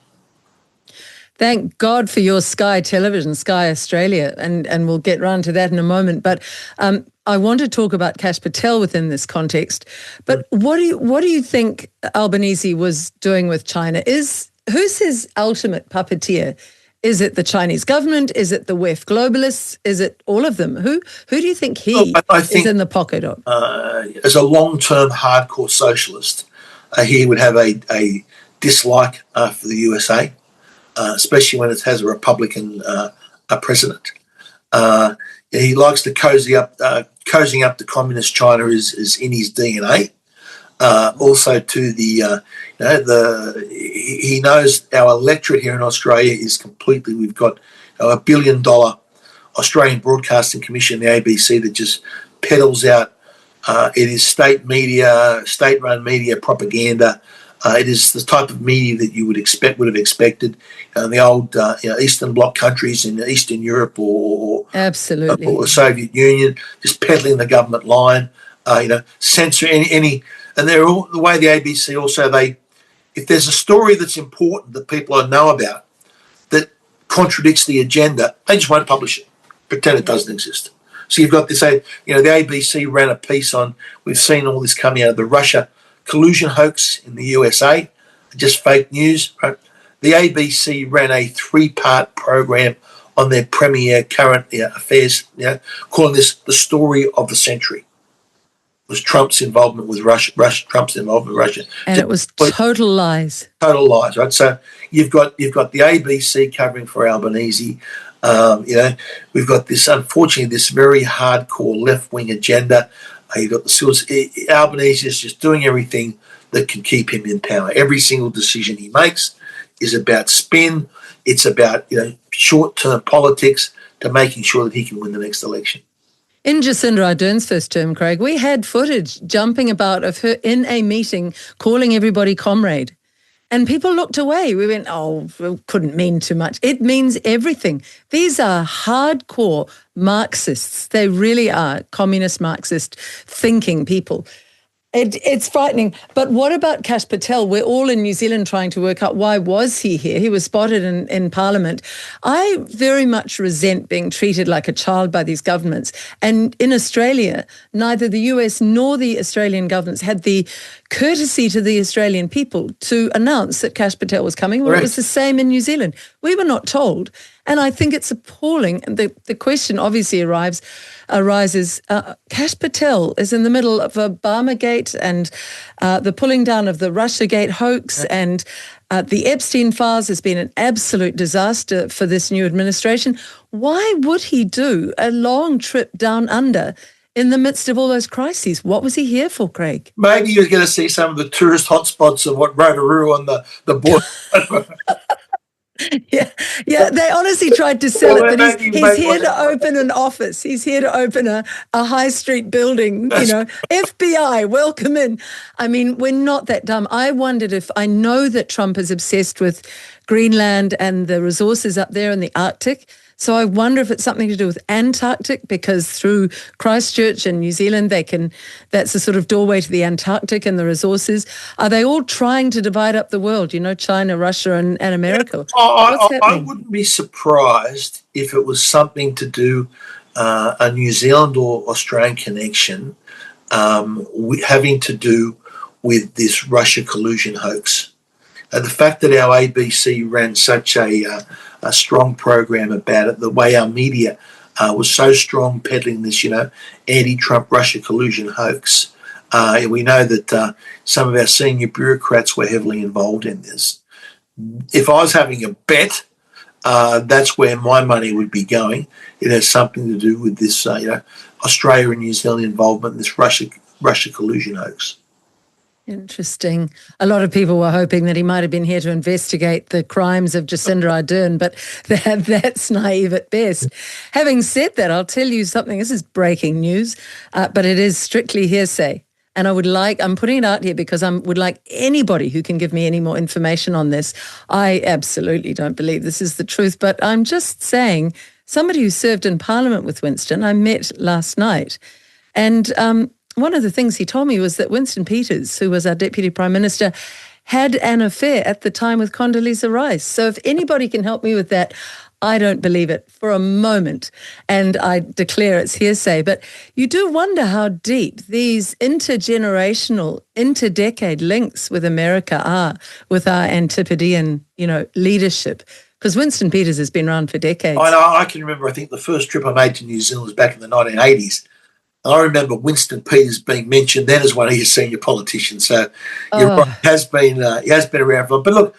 Thank God for your Sky Television, Sky Australia, and we'll get round to that in a moment. But I want to talk about Kash Patel within this context. But what do you think Albanese was doing with China? Who's his ultimate puppeteer? Is it the Chinese government? Is it the WEF globalists? Is it all of them? Who do you think I think is in the pocket of? As a long-term hardcore socialist, he would have a dislike for the USA. Especially when it has a Republican president. He likes to cozying up to communist China is in his DNA. Also to he knows our electorate here in Australia is completely, we've got $1 billion Australian Broadcasting Commission, the ABC, that just peddles out. It is state-run media propaganda. It is the type of media that you would have expected in the old Eastern Bloc countries in Eastern Europe or the Soviet Union, just peddling the government line, censor any, and they're all the way the ABC also if there's a story that's important that people know about that contradicts the agenda, they just won't publish it, pretend it doesn't exist. So you've got this, the ABC ran a piece on, we've seen all this coming out of the Russia collusion hoax in the USA, just fake news, right? The ABC ran a 3-part program on their premier current affairs, calling this the story of the century. It was Trump's involvement with Russia, Trump's involvement with Russia. And it was total lies. Total lies, right? So you've got the ABC covering for Albanese. We've got this, unfortunately, this very hardcore left-wing agenda. You've got Albanese is just doing everything that can keep him in power. Every single decision he makes is about spin. It's about short-term politics to making sure that he can win the next election. In Jacinta Ardern's first term, Craig, we had footage jumping about of her in a meeting calling everybody comrade. And people looked away. We went, it couldn't mean too much. It means everything. These are hardcore Marxists. They really are communist Marxist thinking people. It's frightening. But what about Kash Patel? We're all in New Zealand trying to work out why was he here. He was spotted in Parliament. I very much resent being treated like a child by these governments. And in Australia, neither the US nor the Australian governments had the courtesy to the Australian people to announce that Kash Patel was coming. Well, it was the same in New Zealand. We were not told. And I think it's appalling. The question obviously arises, Kash Patel is in the middle of Obamagate and the pulling down of the Russiagate hoax, and the Epstein files has been an absolute disaster for this new administration. Why would he do a long trip down under in the midst of all those crises? What was he here for, Craig? Maybe you're going to see some of the tourist hotspots of what Rotorua on the border. Yeah. They honestly tried to sell it that he's here to open an office. He's here to open a high street building, FBI, welcome in. I mean, we're not that dumb. I wondered I know that Trump is obsessed with Greenland and the resources up there in the Arctic. So I wonder if it's something to do with Antarctic, because through Christchurch and New Zealand, that's a sort of doorway to the Antarctic and the resources. Are they all trying to divide up the world? China, Russia and America. I wouldn't be surprised if it was something to do a New Zealand or Australian connection having to do with this Russia collusion hoax. The fact that our ABC ran such a strong program about it, the way our media was so strong peddling this, anti-Trump Russia collusion hoax. We know that some of our senior bureaucrats were heavily involved in this. If I was having a bet, that's where my money would be going. It has something to do with this, Australia and New Zealand involvement in this Russia collusion hoax. Interesting. A lot of people were hoping that he might have been here to investigate the crimes of Jacinta Allan, but that's naive at best. Having said that, I'll tell you something. This is breaking news, but it is strictly hearsay. And I'm putting it out here because I would like anybody who can give me any more information on this. I absolutely don't believe this is the truth, but I'm just saying, somebody who served in Parliament with Winston, I met last night, and one of the things he told me was that Winston Peters, who was our Deputy Prime Minister, had an affair at the time with Condoleezza Rice. So if anybody can help me with that, I don't believe it for a moment, and I declare it's hearsay. But you do wonder how deep these intergenerational, interdecade links with America are with our Antipodean, leadership. Because Winston Peters has been around for decades. I know. I can remember, I think the first trip I made to New Zealand was back in the 1980s. I remember Winston Peters being mentioned then as one of your senior politicians. So you're right, he has been around for. But look,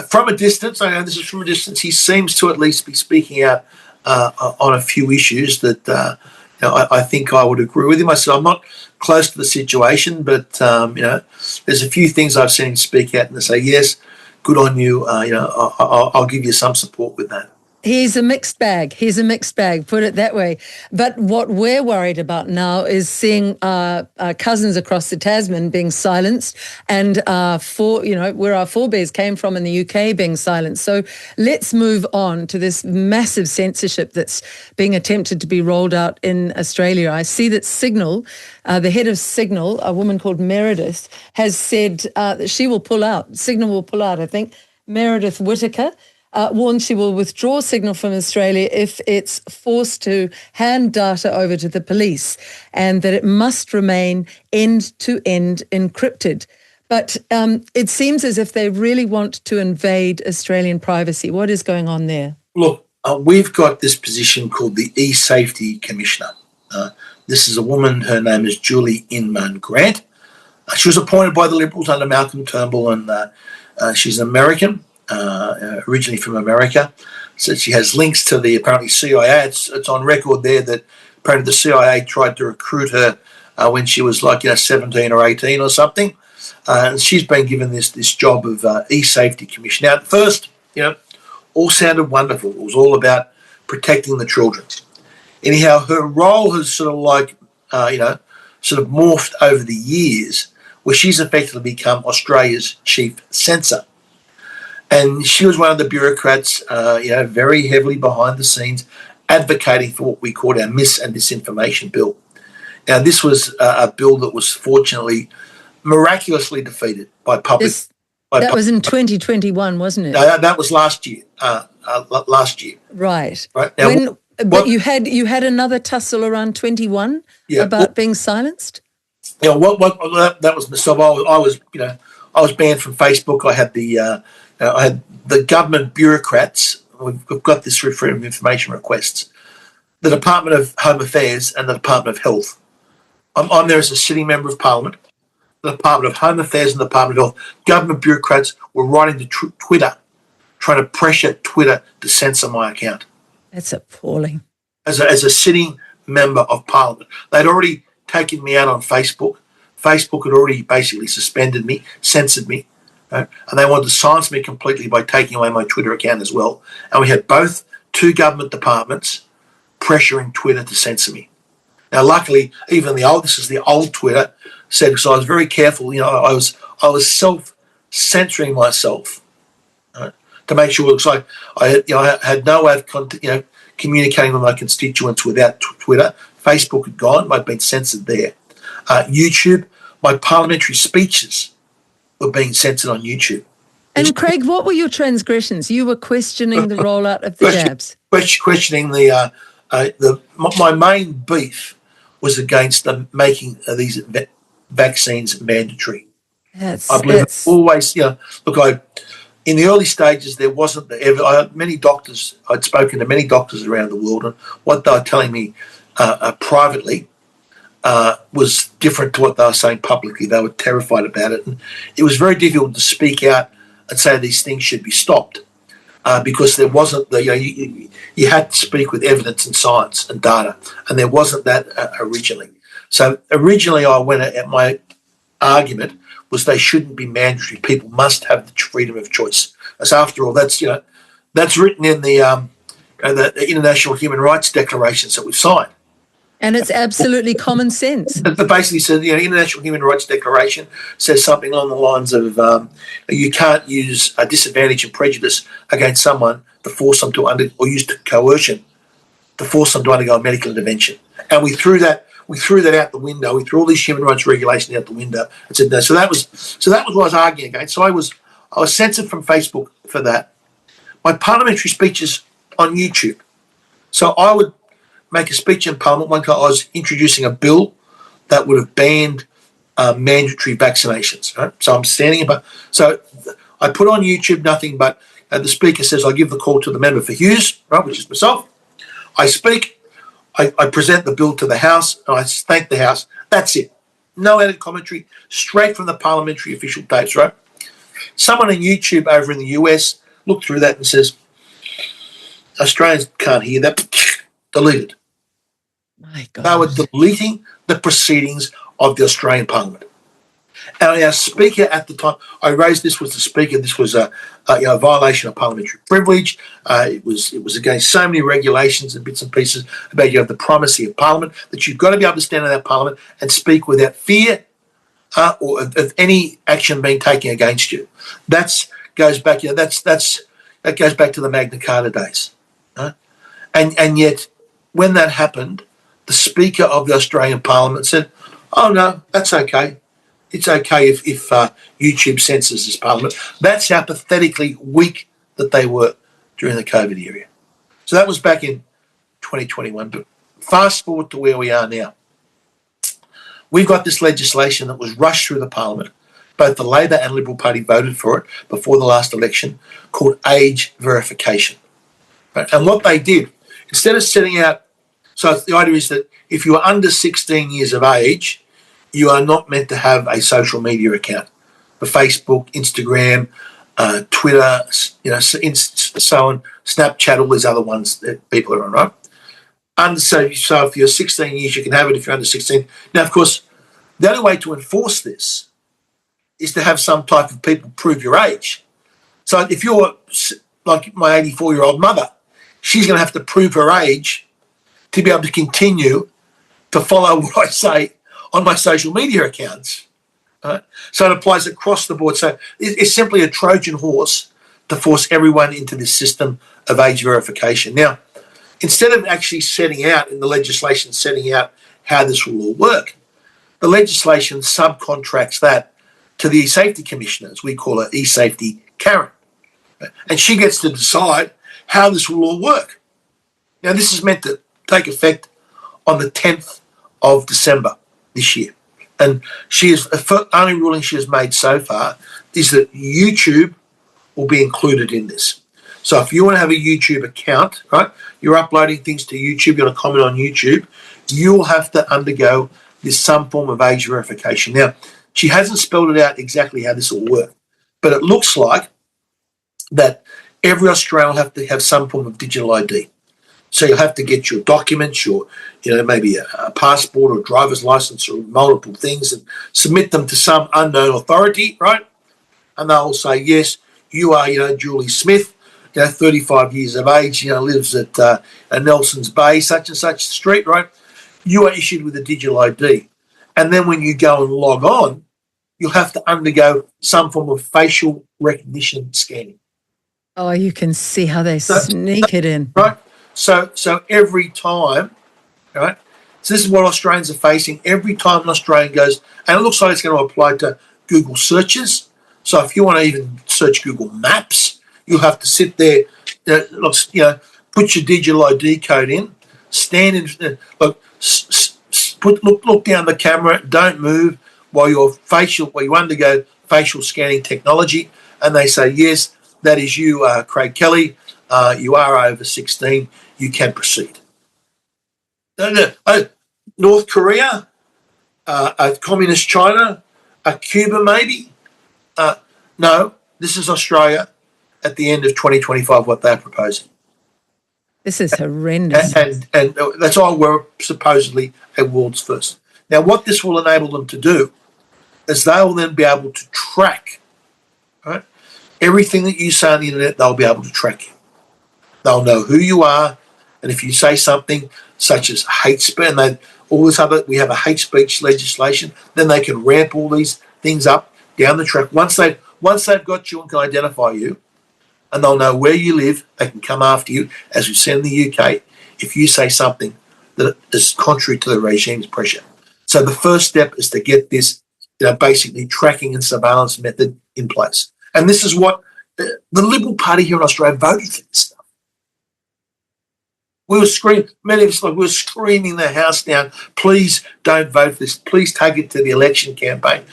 from a distance, I know this is from a distance, he seems to at least be speaking out on a few issues that I think I would agree with him. I said I'm not close to the situation, but there's a few things I've seen him speak out and they say, yes, good on you. I'll give you some support with that. He's a mixed bag. Put it that way. But what we're worried about now is seeing our cousins across the Tasman being silenced, and where our forebears came from in the UK being silenced. So let's move on to this massive censorship that's being attempted to be rolled out in Australia. I see that Signal, the head of Signal, a woman called Meredith, has said that she will pull out. Signal will pull out, I think. Meredith Whittaker warned she will withdraw Signal from Australia if it's forced to hand data over to the police, and that it must remain end-to-end encrypted. But it seems as if they really want to invade Australian privacy. What is going on there? Look, we've got this position called the E-Safety Commissioner. This is a woman, her name is Julie Inman Grant. She was appointed by the Liberals under Malcolm Turnbull, and she's an American. Originally from America. So she has links to the apparently CIA. It's on record there that apparently the CIA tried to recruit her when she was 17 or 18 or something. And she's been given this job of E-Safety Commissioner. Now, at first, all sounded wonderful. It was all about protecting the children. Anyhow, her role has sort of morphed over the years, where she's effectively become Australia's chief censor. And she was one of the bureaucrats, very heavily behind the scenes, advocating for what we called our mis- and disinformation bill. Now, this was a bill that was fortunately miraculously defeated by public. That was in 2021, wasn't it? No, that was last year. Last year. Right. Now, but you had another tussle around 21 about being silenced. You know that was myself. I was banned from Facebook. I had the government bureaucrats. We've got this through Freedom of Information requests. The Department of Home Affairs and the Department of Health. I'm there as a sitting member of Parliament. The Department of Home Affairs and the Department of Health. Government bureaucrats were writing to Twitter, trying to pressure Twitter to censor my account. That's appalling. As a sitting member of Parliament. They'd already taken me out on Facebook. Facebook had already basically suspended me, censored me, right? And they wanted to silence me completely by taking away my Twitter account as well. And we had both two government departments pressuring Twitter to censor me. Now, luckily, even this is the old Twitter, said, because I was very careful, I was self-censoring myself, right, to make sure it looks like I had no way of communicating with my constituents without Twitter. Facebook had gone, I'd been censored there. YouTube, my parliamentary speeches were being censored on YouTube. And Craig, what were your transgressions? You were questioning the rollout of the jabs. Questioning my main beef was against making these vaccines mandatory. I believe it's always, in the early stages, there wasn't I'd spoken to many doctors around the world, and what they were telling me privately was different to what they were saying publicly. They were terrified about it. And it was very difficult to speak out and say these things should be stopped because there wasn't you had to speak with evidence and science and data, and there wasn't that originally. So originally my argument was they shouldn't be mandatory. People must have the freedom of choice. As after all, that's written in the International Human Rights Declarations that we've signed. And it's absolutely common sense. It basically says the International Human Rights Declaration says something along the lines of you can't use a disadvantage and prejudice against someone to force them or use coercion to force them to undergo a medical intervention. And we threw that out the window. We threw all these human rights regulations out the window and said no. So that was what I was arguing against. So I was censored from Facebook for that. My parliamentary speeches on YouTube. So I would make a speech in Parliament. One time I was introducing a bill that would have banned mandatory vaccinations. Right? So I'm standing about. So I put on YouTube nothing but the speaker says, "I give the call to the member for Hughes," right, which is myself. I speak. I present the bill to the House and I thank the House. That's it. No added commentary. Straight from the parliamentary official tapes. Right. Someone on YouTube over in the US looked through that and says, "Australians can't hear that." Deleted. My God. They were deleting the proceedings of the Australian Parliament. And our Speaker at the time, I raised this with the Speaker. This was a violation of parliamentary privilege. It was against so many regulations and bits and pieces about the primacy of Parliament, that you've got to be able to stand in that Parliament and speak without fear or of any action being taken against you. That goes back to the Magna Carta days. And yet, when that happened, the Speaker of the Australian Parliament said, "Oh no, that's okay. It's okay if YouTube censors this Parliament." That's how pathetically weak that they were during the COVID era. So that was back in 2021. But fast forward to where we are now. We've got this legislation that was rushed through the Parliament. Both the Labor and Liberal Party voted for it before the last election, called age verification. Right? And what they did, instead of setting out, so the idea is that if you are under 16 years of age, you are not meant to have a social media account for Facebook, Instagram, Twitter, so on, Snapchat, all these other ones that people are on, right? So if you're 16 years, you can have it if you're under 16. Now, of course, the only way to enforce this is to have some type of people prove your age. So if you're like my 84-year-old mother, she's going to have to prove her age to be able to continue to follow what I say on my social media accounts. Right? So it applies across the board. So it's simply a Trojan horse to force everyone into this system of age verification. Now, instead of actually setting out in the legislation, setting out how this will all work, the legislation subcontracts that to the e-safety commissioner, as we call her, e-safety Karen. And she gets to decide how this will all work. Now, this is meant to take effect on the 10th of December this year. And the only ruling she has made so far is that YouTube will be included in this. So if you want to have a YouTube account, right, you're uploading things to YouTube, you're going to comment on YouTube, you'll have to undergo some form of age verification. Now, she hasn't spelled it out exactly how this will work, but it looks like that every Australian will have to have some form of digital ID. So you'll have to get your documents, maybe a passport or driver's license or multiple things, and submit them to some unknown authority, right? And they'll say, yes, you are, Julie Smith, 35 years of age, lives at Nelson's Bay, such and such street, right? You are issued with a digital ID. And then when you go and log on, you'll have to undergo some form of facial recognition scanning. Oh, you can see how they sneak it in. Right? So every time, right? So this is what Australians are facing. Every time an Australian goes, and it looks like it's going to apply to Google searches. So if you want to even search Google Maps, you'll have to sit there, put your digital ID code in, stand in, look down the camera, don't move while you undergo facial scanning technology, and they say, yes, that is you, Craig Kelly. You are over 16. You can proceed. North Korea, communist China, Cuba maybe. No, this is Australia at the end of 2025, what they're proposing. This is horrendous. And that's why we're supposedly a world's first. Now, what this will enable them to do is they will then be able to track, right, everything that you say on the internet. They'll be able to track you. They'll know who you are, and if you say something such as hate speech, and we have a hate speech legislation, then they can ramp all these things up down the track. Once they've got you and can identify you, and they'll know where you live, they can come after you, as we've seen in the UK, if you say something that is contrary to the regime's pressure. So the first step is to get this, basically tracking and surveillance method in place. And this is what the Liberal Party here in Australia voted for this stuff. We were screaming, many of us, we were screaming the house down, please don't vote for this, please take it to the election campaign,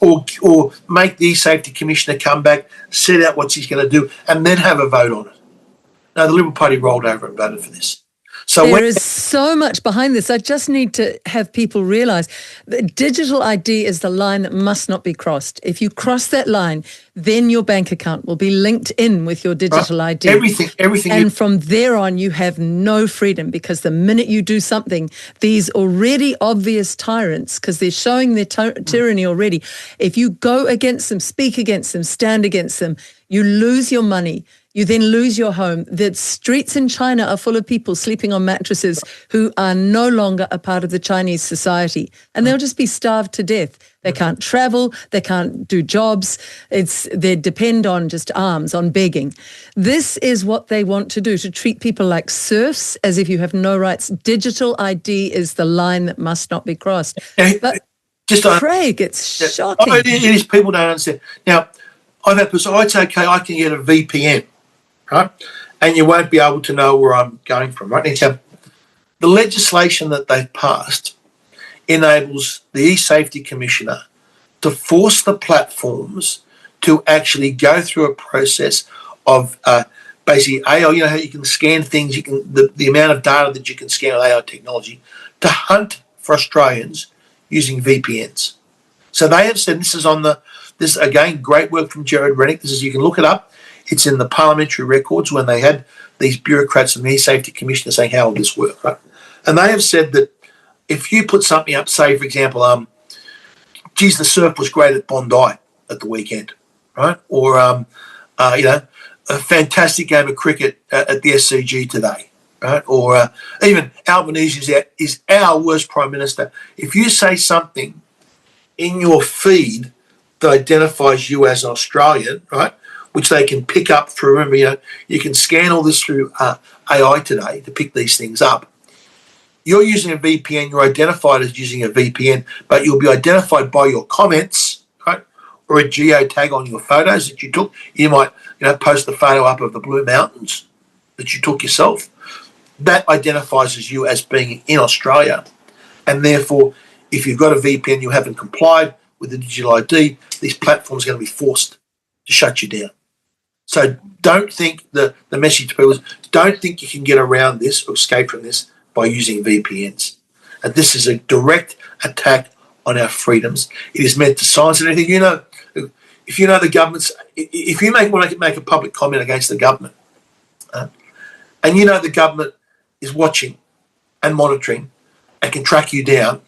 or make the e-safety commissioner come back, set out what she's going to do, and then have a vote on it. No, the Liberal Party rolled over and voted for this. So there is so much behind this. I just need to have people realise that digital ID is the line that must not be crossed. If you cross that line, then your bank account will be linked in with your digital ID. Everything. And from there on, you have no freedom, because the minute you do something, these already obvious tyrants, because they're showing their tyranny already, if you go against them, speak against them, stand against them, you lose your money. You then lose your home. The streets in China are full of people sleeping on mattresses who are no longer a part of the Chinese society, and they'll just be starved to death. They can't travel. They can't do jobs. They depend on just alms, on begging. This is what they want to do, to treat people like serfs, as if you have no rights. Digital ID is the line that must not be crossed. But Craig, it's shocking. It is. People don't understand. Now, it's okay, I can get a VPN, right? And you won't be able to know where I'm going from, right? Now, the legislation that they've passed enables the e-safety commissioner to force the platforms to actually go through a process of basically AI. You know how you can scan things, the amount of data that you can scan with AI technology, to hunt for Australians using VPNs. So they have said, this again, great work from Jared Rennick. You can look it up. It's in the parliamentary records when they had these bureaucrats and the e-safety commissioner saying, how will this work, right? And they have said that if you put something up, say, for example, the surf was great at Bondi at the weekend, right? Or, a fantastic game of cricket at the SCG today, right? Or even Albanese is our worst prime minister. If you say something in your feed that identifies you as Australian, right, which they can pick up through, remember, you can scan all this through AI today to pick these things up. You're using a VPN, you're identified as using a VPN, but you'll be identified by your comments, right, or a geotag on your photos that you took. You might, post the photo up of the Blue Mountains that you took yourself. That identifies you as being in Australia. And therefore, if you've got a VPN, you haven't complied with the digital ID, these platforms are going to be forced to shut you down. So don't think the message to people is, don't think you can get around this or escape from this by using VPNs. And this is a direct attack on our freedoms. It is meant to silence anything. If you know the government's, if you want to make a public comment against the government, and the government is watching and monitoring and can track you down,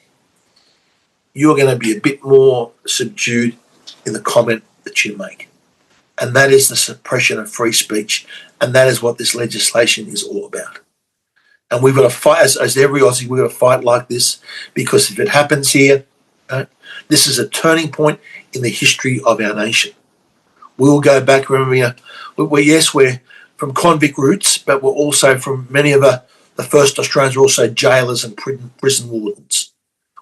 you're going to be a bit more subdued in the comment that you make. And that is the suppression of free speech. And that is what this legislation is all about. And we've got to fight, as every Aussie, we've got to fight like this, because if it happens here, this is a turning point in the history of our nation. We'll go back, remember, we're from convict roots, but we're also from many of the first Australians were also jailers and prison wardens.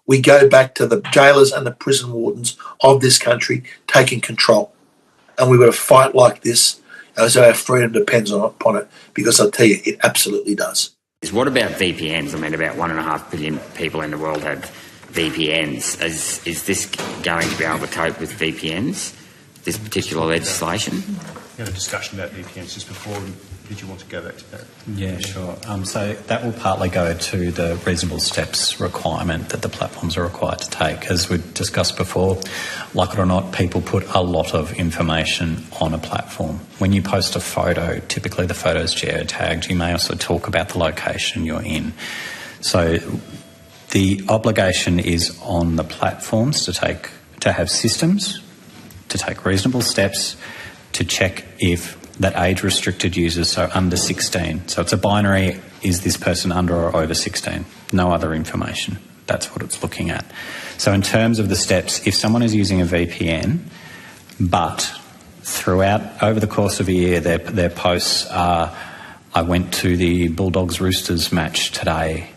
We go back to the jailers and the prison wardens of this country taking control. And we've got to fight like this as our freedom depends upon it, because I'll tell you, it absolutely does. What about VPNs? I mean, about 1.5 billion people in the world have VPNs. Is this going to be able to cope with VPNs, this particular legislation? We had a discussion about VPNs just before. Did you want to go back to that? Yeah, sure. So that will partly go to the reasonable steps requirement that the platforms are required to take. As we discussed before, like it or not, people put a lot of information on a platform. When you post a photo, typically the photo is geotagged. You may also talk about the location you're in. So the obligation is on the platforms to have systems, to take reasonable steps, to check if that age-restricted users, so under 16. So it's a binary, is this person under or over 16? No other information. That's what it's looking at. So in terms of the steps, if someone is using a VPN, but over the course of a year, their posts are, I went to the Bulldogs Roosters match today,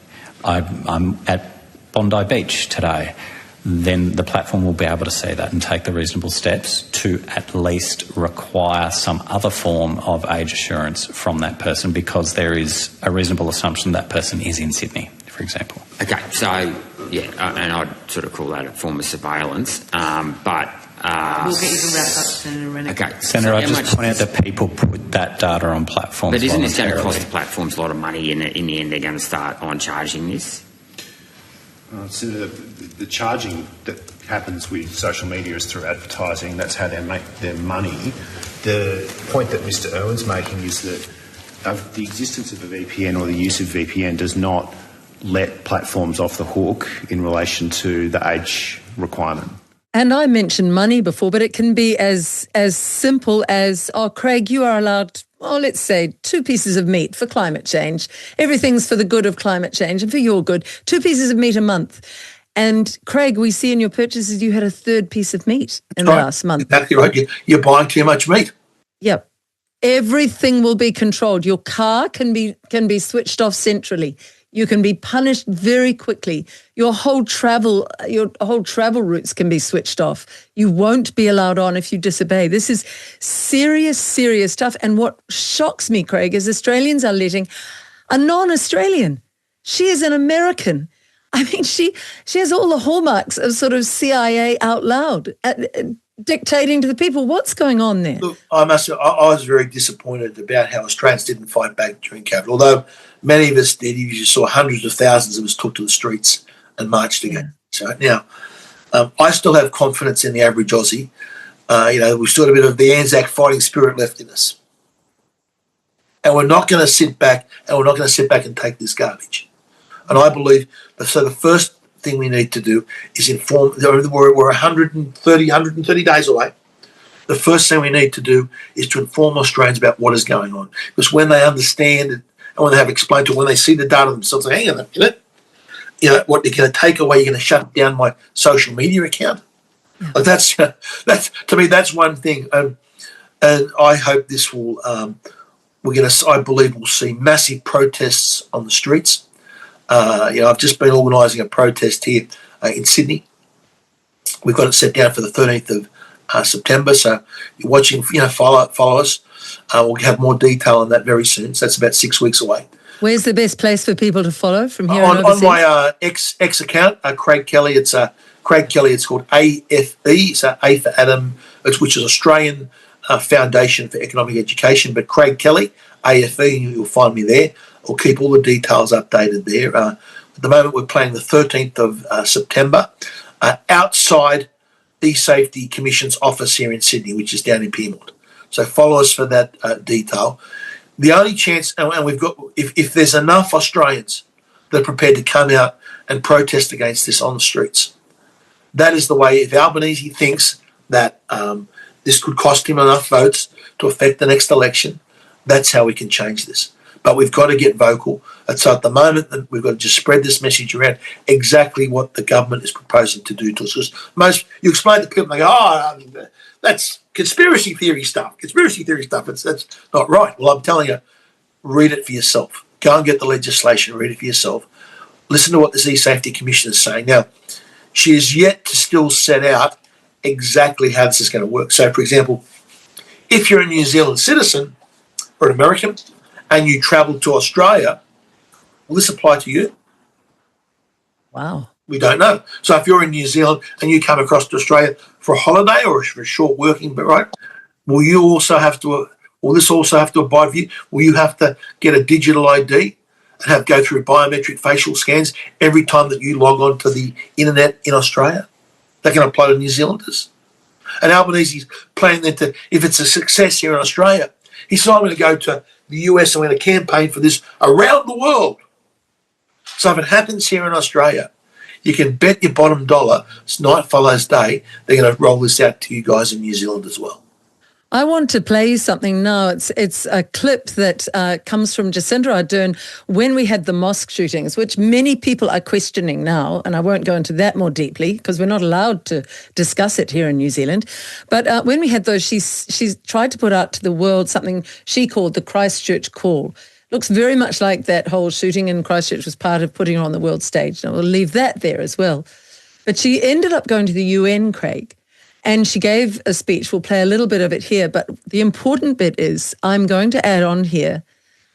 I'm at Bondi Beach today, then the platform will be able to see that and take the reasonable steps to at least require some other form of age assurance from that person, because there is a reasonable assumption that person is in Sydney, for example. Okay, so, and I'd sort of call that a form of surveillance, but... we'll get you to wrap up, Senator Rennick. Okay. Senator, I just point out that people put that data on platforms. But isn't this going to cost the platforms a lot of money? In the end, they're going to start on charging this? So the charging that happens with social media is through advertising. That's how they make their money. The point that Mr. Irwin's making is that the existence of a VPN or the use of VPN does not let platforms off the hook in relation to the age requirement. And I mentioned money before, but it can be as simple as, Craig, you are allowed, let's say 2 pieces of meat for climate change. Everything's for the good of climate change and for your good. 2 pieces of meat a month. And Craig, we see in your purchases you had a 3rd piece of meat in the last month. Exactly right. You're buying too much meat. Yep. Everything will be controlled. Your car can be switched off centrally. You can be punished very quickly. Your whole travel routes can be switched off. You won't be allowed on if you disobey. This is serious, serious stuff. And what shocks me, Craig, is Australians are letting a non-Australian. She is an American. I mean, she has all the hallmarks of sort of CIA out loud, dictating to the people. What's going on there? Look, I was very disappointed about how Australians didn't fight back during COVID, although many of us did. You saw hundreds of thousands of us took to the streets and marched again. So now, I still have confidence in the average Aussie. We've still got a bit of the Anzac fighting spirit left in us. And we're not going to sit back and take this garbage. And I believe, so the first thing we need to do is inform, we're 130 days away. The first thing we need to do is to inform Australians about what is going on. Because when they understand it, and when they have explained to, when they see the data themselves, they hang on a minute, what you're going to take away, you're going to shut down my social media account. Yeah. Like that's to me, that's one thing. And I hope this will, I believe we'll see massive protests on the streets. I've just been organising a protest here in Sydney. We've got it set down for the 13th September. So you're watching, follow us. We'll have more detail on that very soon. So that's about 6 weeks away. Where's the best place for people to follow from here and On overseas? my X account, Craig Kelly. It's Craig Kelly. It's called AFE. So A for Adam, which is Australian Foundation for Economic Education. But Craig Kelly, AFE, and you'll find me there. I'll keep all the details updated there. At the moment, we're planning the 13th of September outside the Safety Commission's office here in Sydney, which is down in Pyrmont. So follow us for that detail. The only chance, and we've got, if there's enough Australians that are prepared to come out and protest against this on the streets, that is the way. If Albanese thinks that this could cost him enough votes to affect the next election, that's how we can change this. But we've got to get vocal. And so at the moment, we've got to just spread this message around exactly what the government is proposing to do to us. Because you explain to people, they go, that's conspiracy theory stuff. That's not right. Well, I'm telling you, read it for yourself. Go and get the legislation, read it for yourself. Listen to what the E-Safety Commission is saying. Now, she is yet to still set out exactly how this is going to work. So, for example, if you're a New Zealand citizen or an American and you travel to Australia, will this apply to you? Wow. We don't know. So if you're in New Zealand and you come across to Australia for a holiday or for a short working, right, will this also have to abide with you? Will you have to get a digital ID and go through biometric facial scans every time that you log on to the internet in Australia? That can apply to New Zealanders. And Albanese's planning then to, if it's a success here in Australia, he said, I'm going to go to the US and we're going to campaign for this around the world. So if it happens here in Australia, you can bet your bottom dollar, it's night follows day, they're going to roll this out to you guys in New Zealand as well. I want to play you something now. It's a clip that comes from Jacinta Allan when we had the mosque shootings, which many people are questioning now, and I won't go into that more deeply because we're not allowed to discuss it here in New Zealand. But when we had those, she's tried to put out to the world something she called the Christchurch Call. Looks very much like that whole shooting in Christchurch was part of putting her on the world stage. Now, we'll leave that there as well. But she ended up going to the UN, Craig, and she gave a speech. We'll play a little bit of it here, but the important bit is I'm going to add on here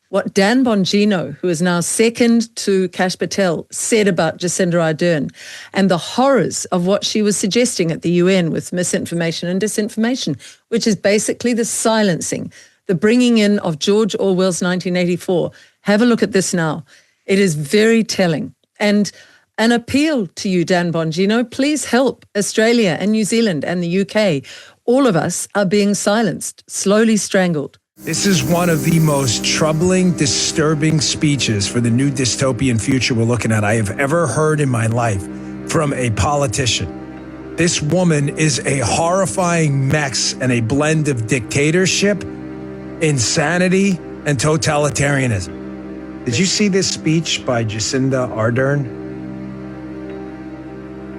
what Dan Bongino, who is now second to Kash Patel, said about Jacinta Allan and the horrors of what she was suggesting at the UN with misinformation and disinformation, which is basically the silencing, the bringing in of George Orwell's 1984. Have a look at this now. It is very telling. And an appeal to you, Dan Bongino, please help Australia and New Zealand and the UK. All of us are being silenced, slowly strangled. This is one of the most troubling, disturbing speeches for the new dystopian future we're looking at I have ever heard in my life from a politician. This woman is a horrifying mess and a blend of dictatorship, insanity, and totalitarianism. Did you see this speech by Jacinta Allan?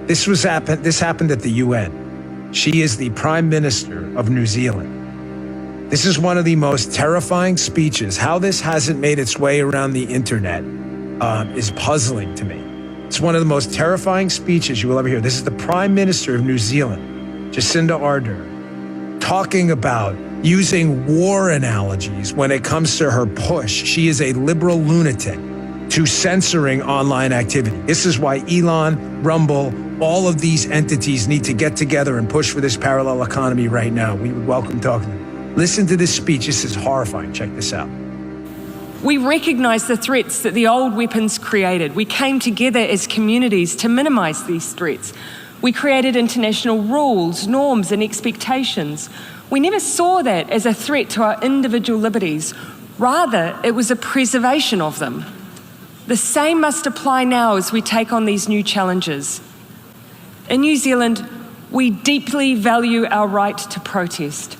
This happened at the UN. She is the Prime Minister of New Zealand. This is one of the most terrifying speeches. How this hasn't made its way around the internet is puzzling to me. It's one of the most terrifying speeches you will ever hear. This is the Prime Minister of New Zealand, Jacinta Allan, talking about using war analogies when it comes to her push. She is a liberal lunatic to censoring online activity. This is why Elon, Rumble, all of these entities need to get together and push for this parallel economy right now. We would welcome talking to them. Listen to this speech. This is horrifying. Check this out. We recognise the threats that the old weapons created. We came together as communities to minimise these threats. We created international rules, norms and expectations. We never saw that as a threat to our individual liberties. Rather, it was a preservation of them. The same must apply now as we take on these new challenges. In New Zealand, we deeply value our right to protest.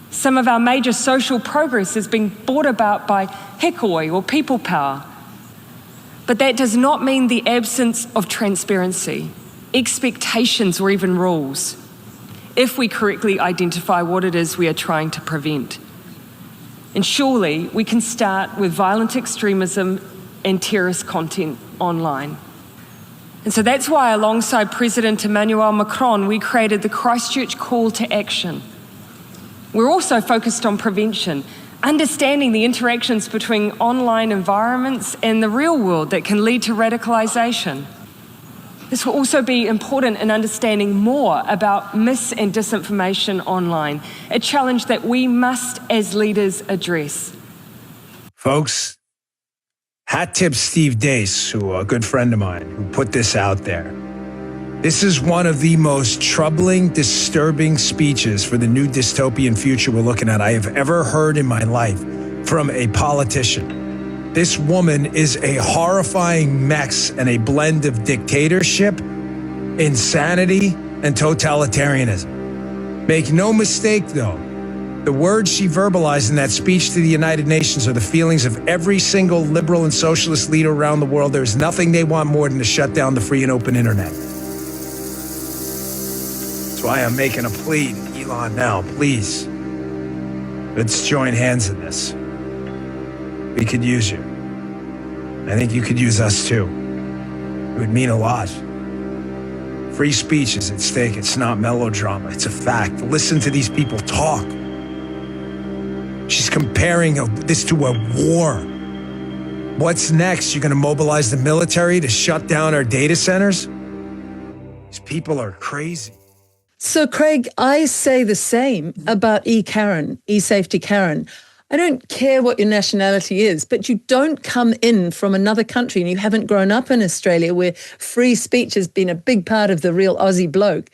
Some of our major social progress is being brought about by hekoi or people power. But that does not mean the absence of transparency, expectations or even rules, if we correctly identify what it is we are trying to prevent. And surely we can start with violent extremism and terrorist content online. And so that's why, alongside President Emmanuel Macron, we created the Christchurch Call to Action. We're also focused on prevention, understanding the interactions between online environments and the real world that can lead to radicalisation. This will also be important in understanding more about mis- and disinformation online, a challenge that we must, as leaders, address. Folks, hat tip Steve Dace, a good friend of mine, who put this out there. This is one of the most troubling, disturbing speeches for the new dystopian future we're looking at I have ever heard in my life from a politician. This woman is a horrifying mess and a blend of dictatorship, insanity, and totalitarianism. Make no mistake, though, the words she verbalized in that speech to the United Nations are the feelings of every single liberal and socialist leader around the world. There's nothing they want more than to shut down the free and open internet. That's why I'm making a plea to Elon now. Please, let's join hands in this. We could use you. I think you could use us too. It would mean a lot. Free speech is at stake. It's not melodrama. It's a fact. Listen to these people talk. She's comparing this to a war. What's next? You're going to mobilize the military to shut down our data centers? These people are crazy. So, Craig, I say the same about e-safety Karen. I don't care what your nationality is, but you don't come in from another country and you haven't grown up in Australia where free speech has been a big part of the real Aussie bloke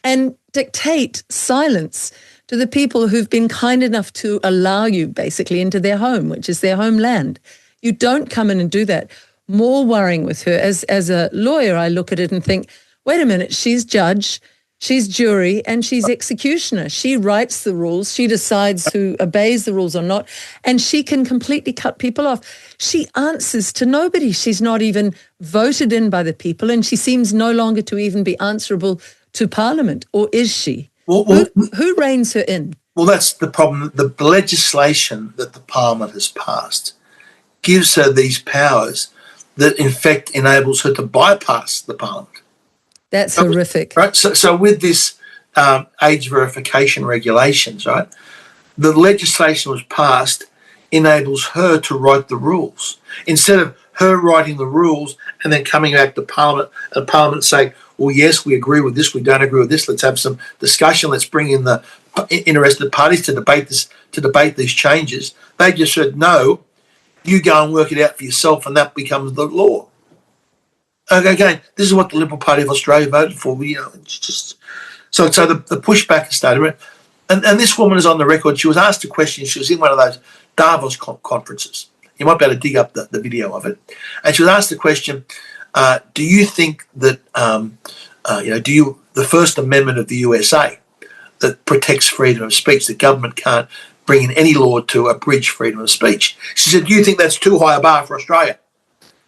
and dictate silence to the people who've been kind enough to allow you basically into their home, which is their homeland. You don't come in and do that. More worrying with her, as a lawyer, I look at it and think, wait a minute, she's judge, she's jury, and she's executioner. She writes the rules, she decides who obeys the rules or not, and she can completely cut people off. She answers to nobody. She's not even voted in by the people, and she seems no longer to even be answerable to Parliament, or is she? Who reins her in? Well, that's the problem. The legislation that the Parliament has passed gives her these powers that, in fact, enables her to bypass the Parliament. That's horrific. Right. So with this age verification regulations, right, the legislation was passed enables her to write the rules. Instead of her writing the rules and then coming back to Parliament and Parliament saying, well, yes, we agree with this, we don't agree with this, let's have some discussion, let's bring in the interested parties to debate these changes. They just said, no, you go and work it out for yourself, and that becomes the law. Again, this is what the Liberal Party of Australia voted for. It's just so the pushback has started. And this woman is on the record. She was asked a question. She was in one of those Davos conferences. You might be able to dig up the video of it. And she was asked the question, do you think that, the First Amendment of the USA that protects freedom of speech, the government can't bring in any law to abridge freedom of speech? She said, do you think that's too high a bar for Australia?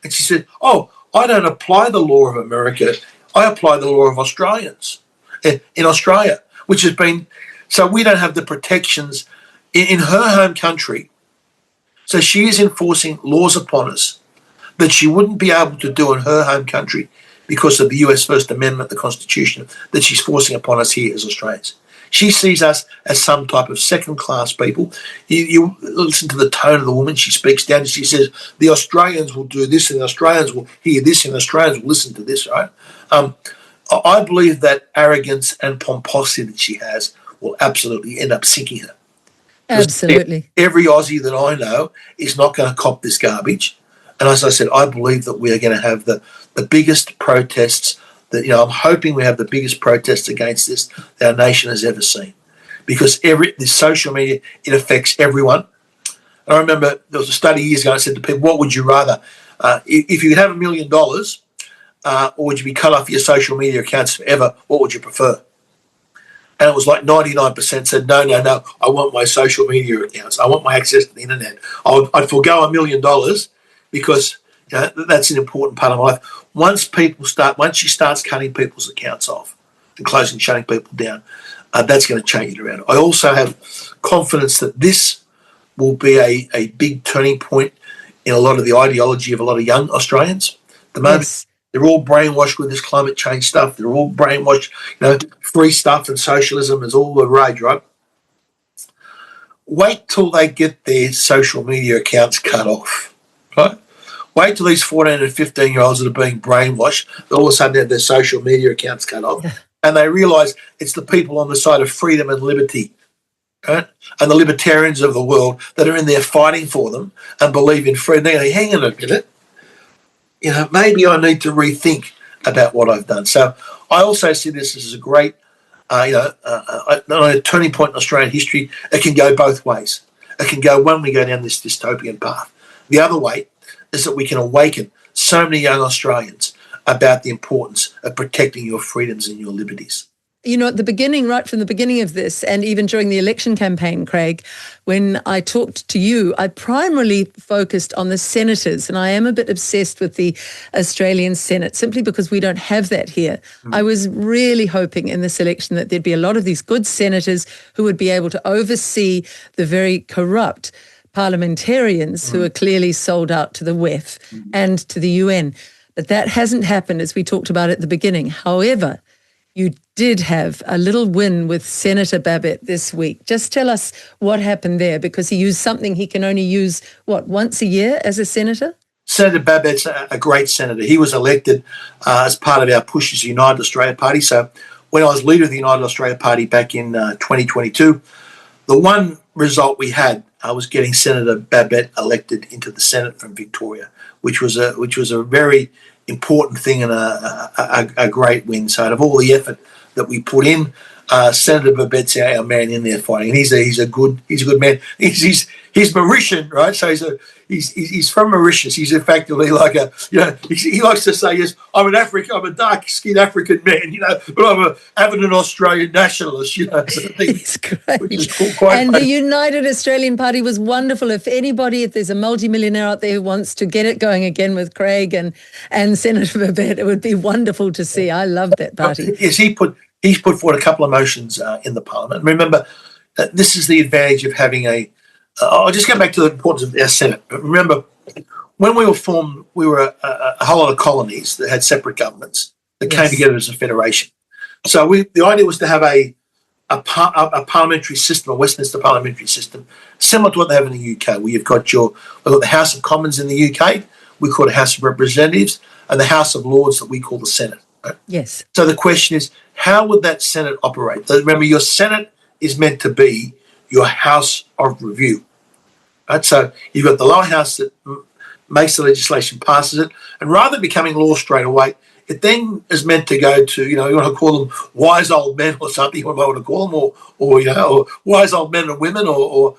And she said, I don't apply the law of America. I apply the law of Australians in Australia, which has been, so we don't have the protections in her home country. So she is enforcing laws upon us that she wouldn't be able to do in her home country because of the US First Amendment, the Constitution, that she's forcing upon us here as Australians. She sees us as some type of second-class people. You listen to the tone of the woman. She speaks down and she says, the Australians will do this and the Australians will hear this and the Australians will listen to this, right? I believe that arrogance and pomposity that she has will absolutely end up sinking her. Absolutely. Every Aussie that I know is not going to cop this garbage. And as I said, I believe that we are going to have the biggest protests that, I'm hoping we have the biggest protests against this that our nation has ever seen. Because this social media, it affects everyone. I remember there was a study years ago, I said to people, what would you rather? If you could have $1 million, or would you be cut off your social media accounts forever, what would you prefer? And it was like 99% said, no, I want my social media accounts. I want my access to the internet. I'd forego $1 million because that's an important part of my life. Once she starts cutting people's accounts off and shutting people down, that's going to change it around. I also have confidence that this will be a big turning point in a lot of the ideology of a lot of young Australians. The moment They're all brainwashed with this climate change stuff. They're all brainwashed, free stuff and socialism is all the rage, right? Wait till they get their social media accounts cut off, right? Wait till these 14 and 15-year-olds that are being brainwashed, all of a sudden have their social media accounts cut off, and they realise it's the people on the side of freedom and liberty, right? And the libertarians of the world that are in there fighting for them and believe in freedom. They're going, hang on a minute, maybe I need to rethink about what I've done. So I also see this as a great, a turning point in Australian history. It can go both ways. It can go when we go down this dystopian path. The other way is that we can awaken so many young Australians about the importance of protecting your freedoms and your liberties. At the beginning, right from the beginning of this, and even during the election campaign, Craig, when I talked to you, I primarily focused on the senators, and I am a bit obsessed with the Australian Senate, simply because we don't have that here. I was really hoping in this election that there'd be a lot of these good senators who would be able to oversee the very corrupt parliamentarians who are clearly sold out to the WEF and to the UN. But that hasn't happened, as we talked about at the beginning. However, you did have a little win with Senator Babet this week. Just tell us what happened there, because he used something he can only use, once a year as a senator? Senator Babet's a great senator. He was elected as part of our push as United Australia Party. So when I was leader of the United Australia Party back in 2022, the one result we had was getting Senator Babet elected into the Senate from Victoria, which was a very important thing and a great win. So out of all the effort that we put in, Senator Babet's our man in there fighting, and he's a good man. He's Mauritian, right? So he's from Mauritius. He's effectively like he likes to say, yes, I'm a dark-skinned African man, but I'm an avid Australian nationalist, He's great. And the United Australian Party was wonderful. If there's a multimillionaire out there who wants to get it going again with Craig and Senator Babet, it would be wonderful to see. I love that party. Yes, he's put forward a couple of motions in the Parliament. Remember, this is the advantage of having I'll just go back to the importance of our Senate. Remember, when we were formed, we were a whole lot of colonies that had separate governments that came together as a federation. So the idea was to have a parliamentary system, a Westminster parliamentary system, similar to what they have in the UK, where we've got the House of Commons in the UK, we call it House of Representatives, and the House of Lords that we call the Senate. Right? Yes. So the question is, how would that Senate operate? Remember, your Senate is meant to be your house of review. Right? So you've got the lower house that makes the legislation, passes it, and rather than becoming law straight away, it then is meant to go to, you want to call them wise old men or something, what I want to call them, or wise old men and women, or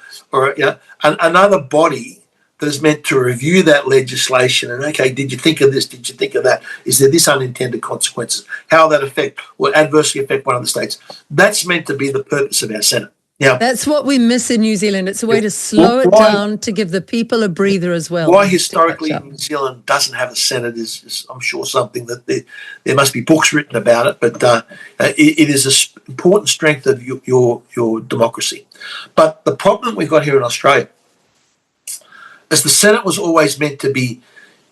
another body that is meant to review that legislation and, okay, did you think of this? Did you think of that? Is there this unintended consequences? How will adversely affect one of the states? That's meant to be the purpose of our Senate. Yeah, that's what we miss in New Zealand. It's a way to slow it down, to give the people a breather as well. Why historically New Zealand doesn't have a Senate is I'm sure, something that there must be books written about it, but it is an important strength of your democracy. But the problem we've got here in Australia is the Senate was always meant to be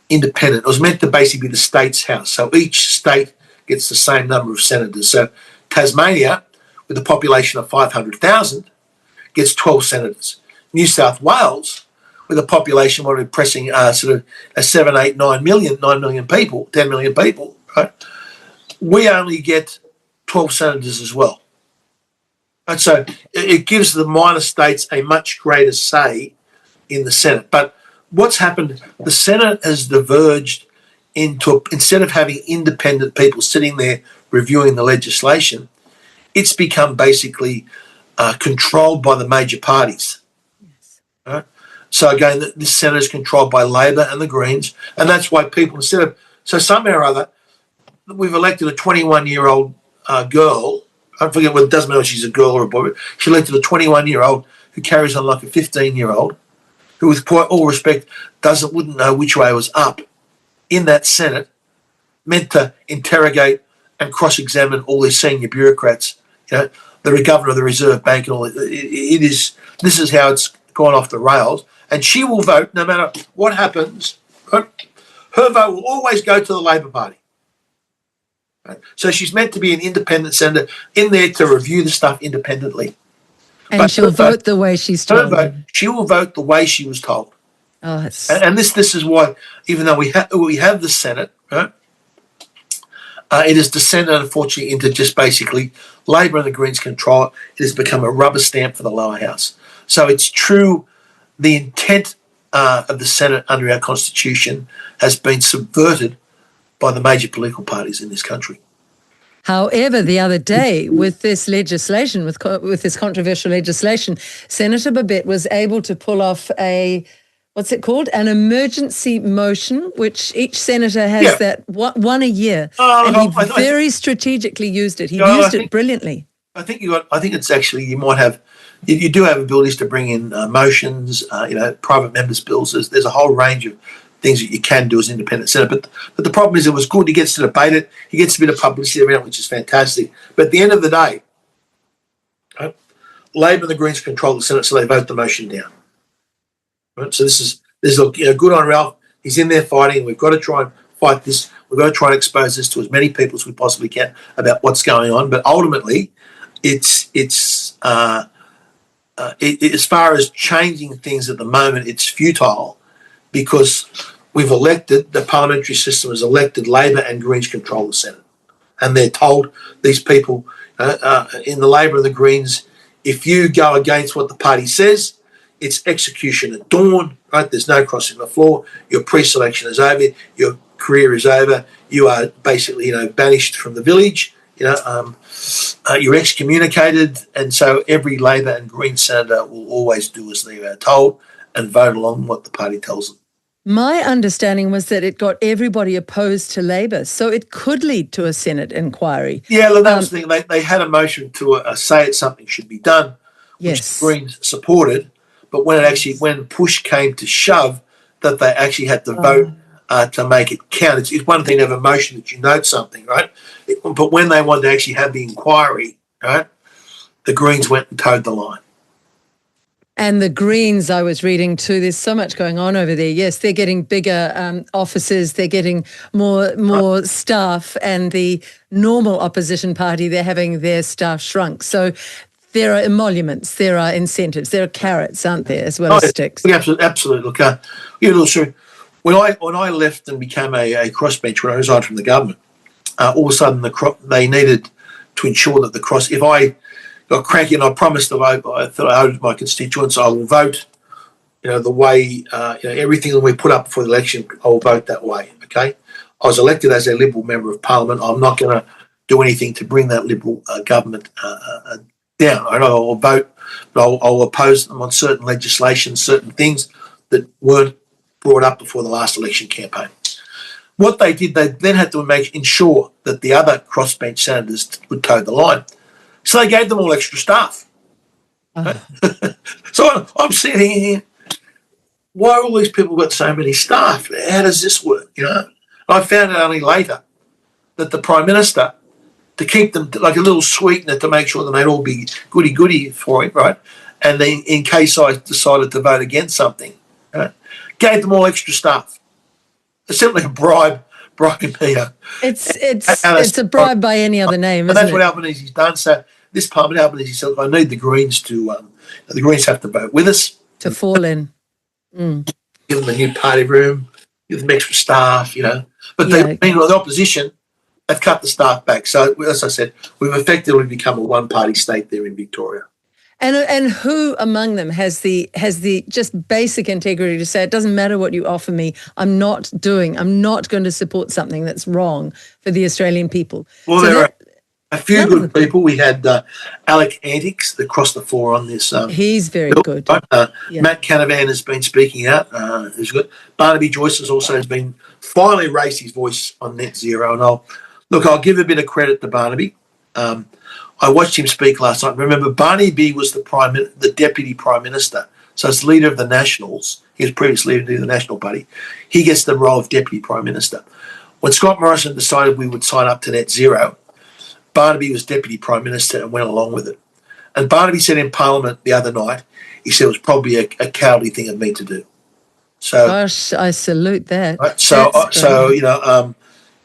independent. It was meant to basically be the state's house. So each state gets the same number of senators. So Tasmania, with a population of 500,000, gets 12 senators. New South Wales, with a population what we're pressing sort of a 7, 8, 9 million people, 10 million people, right? We only get 12 senators as well. And so it gives the minor states a much greater say in the Senate. But what's happened, the Senate has diverged into, instead of having independent people sitting there reviewing the legislation, it's become basically controlled by the major parties. Yes. Right? So again, this Senate is controlled by Labor and the Greens, and that's why people, so somehow or other, we've elected a 21-year-old girl. I forget whether it doesn't matter if she's a girl or a boy. But she elected a 21-year-old who carries on like a 15-year-old, who, with quite all respect, wouldn't know which way was up. In that Senate, meant to interrogate and cross-examine all these senior bureaucrats. The governor of the Reserve Bank and all. This is how it's gone off the rails. And she will vote no matter what happens. Her vote will always go to the Labor Party. Right? So she's meant to be an independent senator in there to review the stuff independently. And But she'll vote the way she's her told. vote, she will vote the way she was told. Oh, it's... And this is why, even though we have the Senate, right, it has descended, unfortunately, into just basically Labor and the Greens control it. It has become a rubber stamp for the lower house. So it's true, the intent of the Senate under our Constitution has been subverted by the major political parties in this country. However, the other day, with this legislation, with this controversial legislation, Senator Babette was able to pull off what's it called? An emergency motion, which each senator has one a year. And he very strategically used it. He used it brilliantly. I think it's actually, you might have, you do have abilities to bring in motions, private members' bills. There's a whole range of things that you can do as independent senator. But the problem is, it was good. He gets to debate it. He gets a bit of publicity around it, which is fantastic. But at the end of the day, right, Labor and the Greens control the Senate, so they vote the motion down. Right? So this is good on Ralph. He's in there fighting. We've got to try and fight this. We've got to try and expose this to as many people as we possibly can about what's going on. But ultimately, it's as far as changing things at the moment, it's futile, because the parliamentary system has elected Labor and Greens control the Senate. And they're told, these people in the Labor and the Greens, if you go against what the party says, it's execution at dawn, right? There's no crossing the floor. Your pre-selection is over. Your career is over. You are basically, banished from the village. You're excommunicated. And so every Labor and Green senator will always do as they are told and vote along what the party tells them. My understanding was that it got everybody opposed to Labor, so it could lead to a Senate inquiry. Yeah, look, that was the thing. They had a motion to say something should be done, which the Greens supported. But when push came to shove, that they actually had to vote to make it count. It's one thing to have a motion that you note something, right? But when they wanted to actually have the inquiry, right, the Greens went and towed the line. And the Greens, I was reading too, there's so much going on over there. Yes, they're getting bigger offices, they're getting more staff, and the normal opposition party, they're having their staff shrunk. So there are emoluments, there are incentives, there are carrots, aren't there, as well as sticks? Absolutely. Look, when I left and became a crossbench, when I resigned from the government, all of a sudden they needed to ensure that if I got cranky and I promised to vote, I thought I owed my constituents, I will vote, the way, everything that we put up before the election, I will vote that way, okay? I was elected as a Liberal Member of Parliament. I'm not going to do anything to bring that Liberal government down. I know I'll vote, but I'll oppose them on certain legislation, certain things that weren't brought up before the last election campaign. What they did, they then had to ensure that the other crossbench senators would toe the line. So they gave them all extra staff. So I'm sitting here, why all these people got so many staff? How does this work? I found out only later that the Prime Minister, to keep them like a little sweetener to make sure that they'd all be goody-goody for it, right? And then in case I decided to vote against something, right, gave them all extra staff. It's simply a bribe. It's a bribe by any other name, isn't it? And that's what Albanese's done. So this Parliament, Albanese said, I need the Greens to, the Greens have to vote with us. To fall in. Give them a new party room, give them extra staff, But meanwhile, the opposition, they've cut the staff back. So, as I said, we've effectively become a one-party state there in Victoria. And who among them has the just basic integrity to say, it doesn't matter what you offer me, I'm not going to support something that's wrong for the Australian people. Well, there are a few good people. We had Alec Antics that crossed the floor on this. He's very good. Matt Canavan has been speaking out. Who's good. Barnaby Joyce has been finally raised his voice on net zero. And I'll give a bit of credit to Barnaby. I watched him speak last night. Remember, Barnaby was the Deputy Prime Minister. So as leader of the Nationals, he was previously leader of the National Party, he gets the role of Deputy Prime Minister. When Scott Morrison decided we would sign up to net zero, Barnaby was Deputy Prime Minister and went along with it. And Barnaby said in Parliament the other night, he said it was probably a cowardly thing of me to do. So, gosh, I salute that. Right,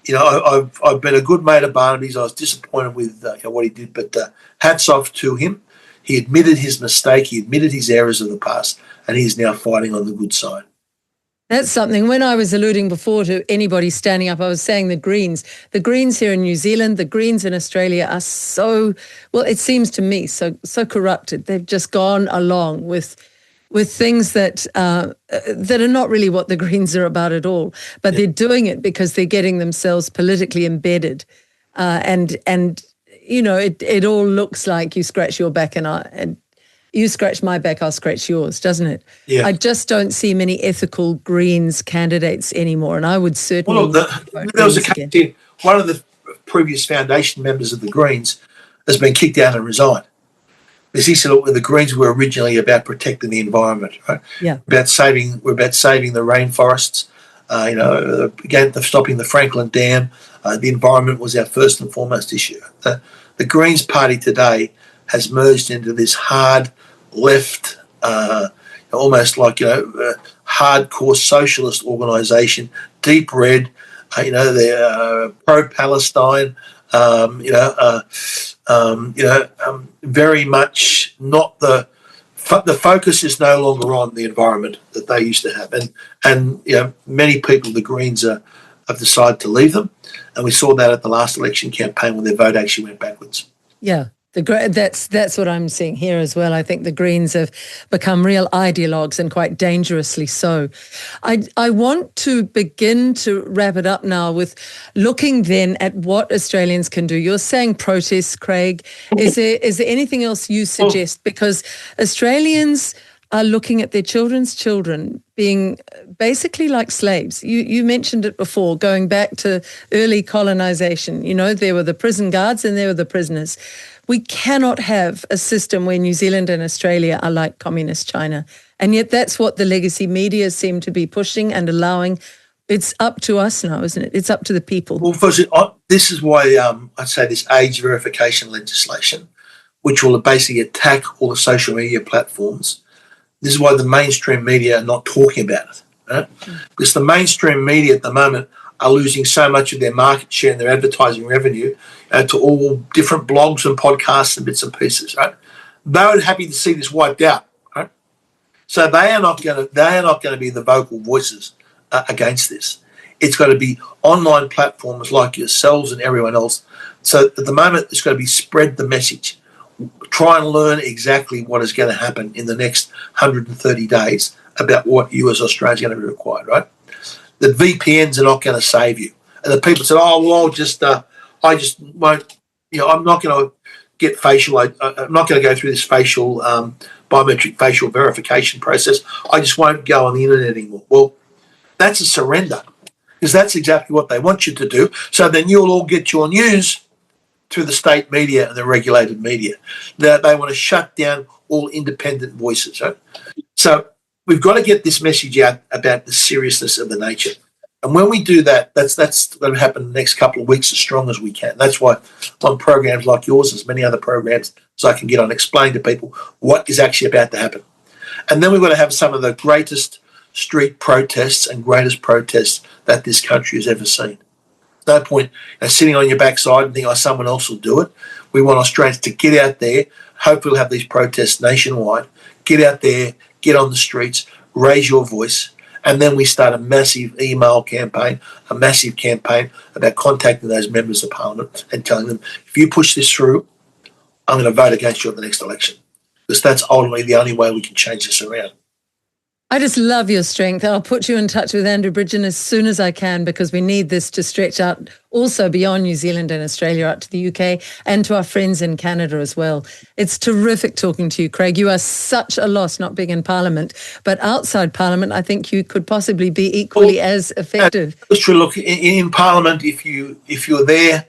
I've been a good mate of Barnaby's. I was disappointed with what he did, but hats off to him. He admitted his mistake. He admitted his errors of the past, and he's now fighting on the good side. That's something. When I was alluding before to anybody standing up, I was saying the Greens here in New Zealand, the Greens in Australia are so, well, it seems to me, so corrupted. They've just gone along with things that are not really what the Greens are about at all. But they're doing it because they're getting themselves politically embedded, and it all looks like you scratch your back and you scratch my back, I'll scratch yours, doesn't it? Yeah. I just don't see many ethical Greens candidates anymore, and I would certainly. There was a case here. One of the previous foundation members of the Greens has been kicked out and resigned. Because he said, look, the Greens were originally about protecting the environment, right? Yeah. We're about saving the rainforests. Again, stopping the Franklin Dam. The environment was our first and foremost issue. The Greens Party today has merged into this hard left, almost like hardcore socialist organisation, deep red. They're pro-Palestine. Very much not the focus is no longer on the environment that they used to have, and many people, the Greens, have decided to leave them, and we saw that at the last election campaign when their vote actually went backwards. Yeah. That's what I'm seeing here as well. I think the Greens have become real ideologues, and quite dangerously so. I want to begin to wrap it up now with looking then at what Australians can do. You're saying protests, Craig. Is there anything else you suggest? Because Australians are looking at their children's children being basically like slaves. You mentioned it before, going back to early colonisation. There were the prison guards and there were the prisoners. We cannot have a system where New Zealand and Australia are like communist China. And yet that's what the legacy media seem to be pushing and allowing. It's up to us now, isn't it? It's up to the people. Well, firstly, this is why I'd say this age verification legislation, which will basically attack all the social media platforms. This is why the mainstream media are not talking about it, right? Because the mainstream media at the moment are losing so much of their market share and their advertising revenue to all different blogs and podcasts and bits and pieces, right? They were happy to see this wiped out, right? So they are not going to be the vocal voices against this. It's got to be online platforms like yourselves and everyone else. So at the moment, it's got to be spread the message. Try and learn exactly what is going to happen in the next 130 days about what you as Australians are going to be required, right? The VPNs are not going to save you. And the people said, oh, well, I just won't, I'm not going to get facial, I'm not going to go through this facial, biometric facial verification process. I just won't go on the internet anymore. Well, that's a surrender, because that's exactly what they want you to do. So then you'll all get your news through the state media and the regulated media. They want to shut down all independent voices, right? So we've got to get this message out about the seriousness of the nature. And when we do that, that's going to happen in the next couple of weeks as strong as we can. That's why on programs like yours, as many other programs, so I can get on explain to people what is actually about to happen. And then we've got to have some of the greatest street protests and greatest protests that this country has ever seen. No point sitting on your backside and thinking, oh, someone else will do it. We want Australians to get out there. Hopefully we'll have these protests nationwide. Get out there, get on the streets, raise your voice, and then we start a massive email campaign, a massive campaign about contacting those members of Parliament and telling them, if you push this through, I'm going to vote against you at the next election. Because that's ultimately the only way we can change this around. I just love your strength. I'll put you in touch with Andrew Bridgen as soon as I can, because we need this to stretch out also beyond New Zealand and Australia, out to the UK and to our friends in Canada as well. It's terrific talking to you, Craig. You are such a loss not being in Parliament, but outside Parliament, I think you could possibly be equally as effective. That's true. Look, in Parliament, if you're there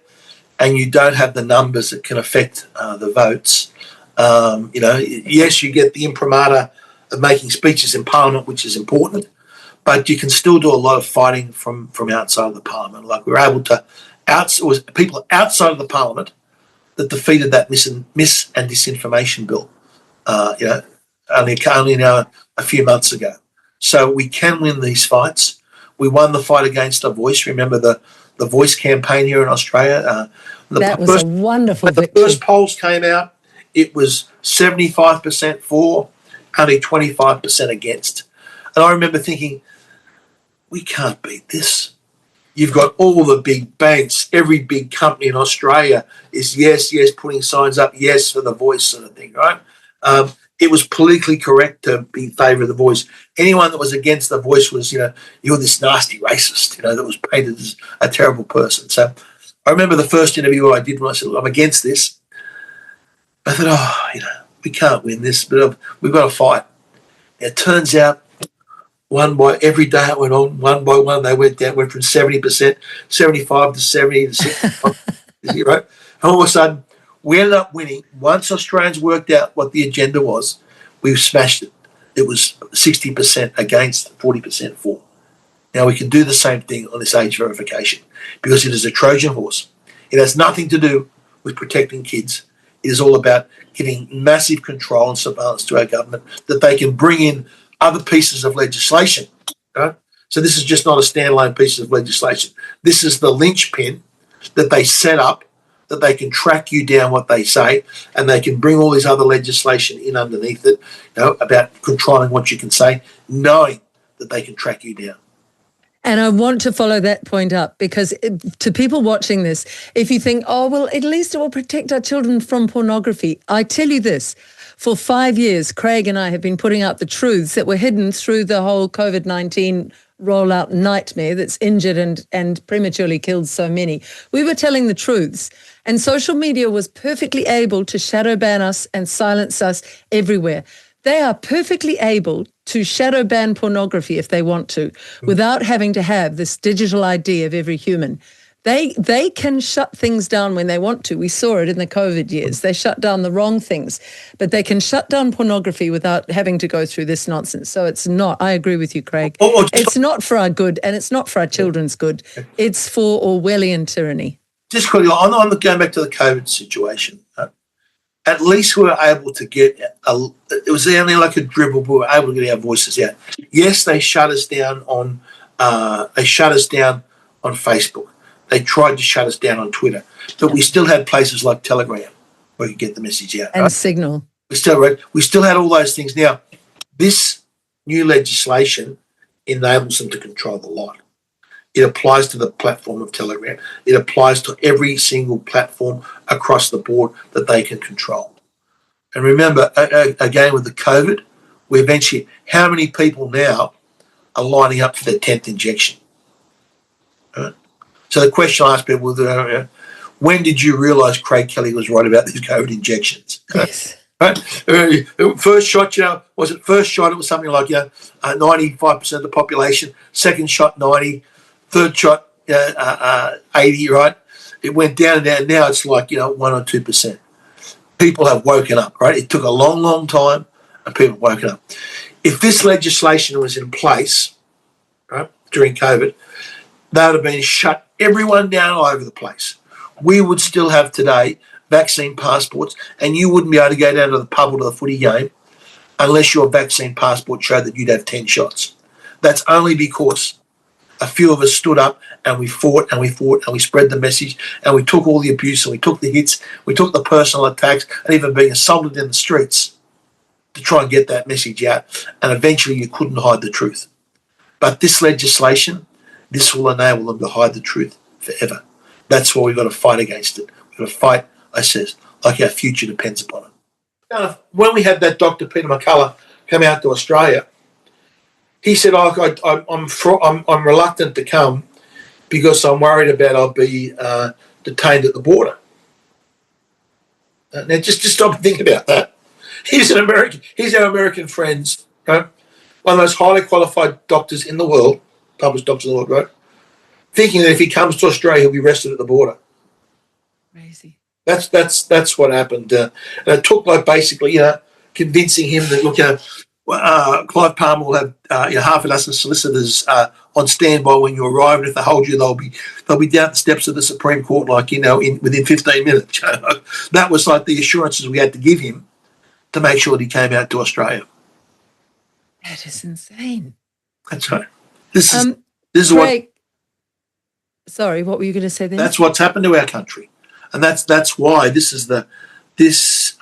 and you don't have the numbers that can affect the votes, yes, you get the imprimatur of making speeches in Parliament, which is important, but you can still do a lot of fighting from outside of the Parliament. Like we were able to, it was people outside of the Parliament that defeated that mis and disinformation bill, only now a few months ago. So we can win these fights. We won the fight against The Voice. Remember the Voice campaign here in Australia? That was a wonderful victory. The first polls came out, it was 75% for, only 25% against. And I remember thinking, we can't beat this. You've got all the big banks, every big company in Australia is yes, putting signs up, yes for The Voice sort of thing, right? It was politically correct to be in favour of The Voice. Anyone that was against The Voice was, you're this nasty racist, that was painted as a terrible person. So I remember the first interview I did when I said, I'm against this. I thought, we can't win this, but we've got to fight. It turns out, every day it went on, one by one, they went from 70%, 75 to 70 to 65, right? And all of a sudden, we ended up winning. Once Australians worked out what the agenda was, we smashed it. It was 60% against, 40% for. Now, we can do the same thing on this age verification because it is a Trojan horse. It has nothing to do with protecting kids. It is all about giving massive control and surveillance to our government that they can bring in other pieces of legislation. Right? So this is just not a standalone piece of legislation. This is the linchpin that they set up, that they can track you down what they say, and they can bring all this other legislation in underneath it, about controlling what you can say, knowing that they can track you down. And I want to follow that point up because to people watching this, if you think, at least it will protect our children from pornography. I tell you this, for 5 years, Craig and I have been putting out the truths that were hidden through the whole COVID-19 rollout nightmare that's injured and prematurely killed so many. We were telling the truths, and social media was perfectly able to shadow ban us and silence us everywhere. They are perfectly able to shadow ban pornography if they want to, without having to have this digital ID of every human. They can shut things down when they want to. We saw it in the COVID years. They shut down the wrong things, but they can shut down pornography without having to go through this nonsense. So it's not, I agree with you, Craig. It's not for our good, and it's not for our children's good. It's for Orwellian tyranny. Just quickly, on going back to the COVID situation, at least we were able to get it was only like a dribble, but we were able to get our voices out. Yes, they shut us down on Facebook. They tried to shut us down on Twitter, but we still had places like Telegram where you could get the message out. And Signal. We still had all those things. Now, this new legislation enables them to control the lot. It applies to the platform of Telegram. It applies to every single platform across the board that they can control. And remember, again, with the COVID, how many people now are lining up for their 10th injection? Right? So the question I ask people, when did you realise Craig Kelly was right about these COVID injections? Yes. Right? First shot, it was something like 95% of the population. Second shot, 90%. Third shot, 80%, right? It went down and down. Now it's like, 1 or 2%. People have woken up, right? It took a long, long time and people have woken up. If this legislation was in place, right, during COVID, they would have been shut everyone down all over the place. We would still have today vaccine passports, and you wouldn't be able to go down to the pub or to the footy game unless your vaccine passport showed that you'd have 10 shots. That's only because a few of us stood up and we fought and we spread the message and we took all the abuse and we took the hits, we took the personal attacks and even being assaulted in the streets to try and get that message out. And eventually you couldn't hide the truth. But this legislation, this will enable them to hide the truth forever. That's why we've got to fight against it. We've got to fight, I says, like our future depends upon it. Now, when we had that Dr. Peter McCullough come out to Australia, he said, I'm reluctant to come because I'm worried about I'll be detained at the border. Now, just stop and think about that. He's our American friends, right? One of the most highly qualified doctors in the world, published doctors in the world, right? Thinking that if he comes to Australia, he'll be arrested at the border. Crazy. That's what happened. And it took basically, convincing him that, look, Clive Palmer will have half a dozen solicitors on standby when you arrive, and if they hold you, they'll be down the steps of the Supreme Court, within 15 minutes. That was like the assurances we had to give him to make sure that he came out to Australia. That is insane. That's right. This is This is Craig, sorry, what were you going to say then? That's what's happened to our country, and that's why this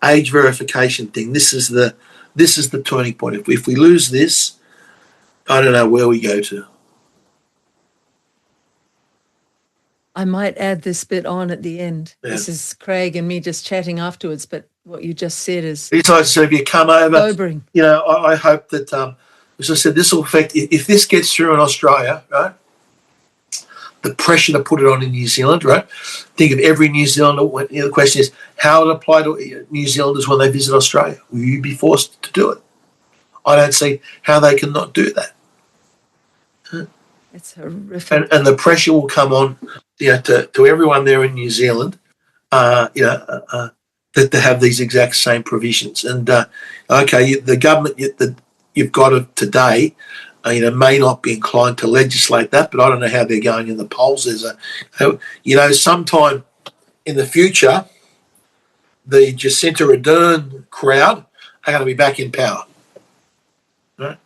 age verification thing. This is the turning point. If we lose this, I don't know where we go to. I might add this bit on at the end. Yeah. This is Craig and me just chatting afterwards, but what you just said is So if you come over, sobering. I hope that, as I said, this will affect, if this gets through in Australia, right, the pressure to put it on in New Zealand, right? Think of every New Zealander. The question is, how will it apply to New Zealanders when they visit Australia? Will you be forced to do it? I don't see how they can not do that. It's horrific. And the pressure will come on, to everyone there in New Zealand, that to have these exact same provisions. And the government that you've got today, may not be inclined to legislate that, but I don't know how they're going in the polls. There's sometime in the future, the Jacinta Allan crowd are going to be back in power. Right?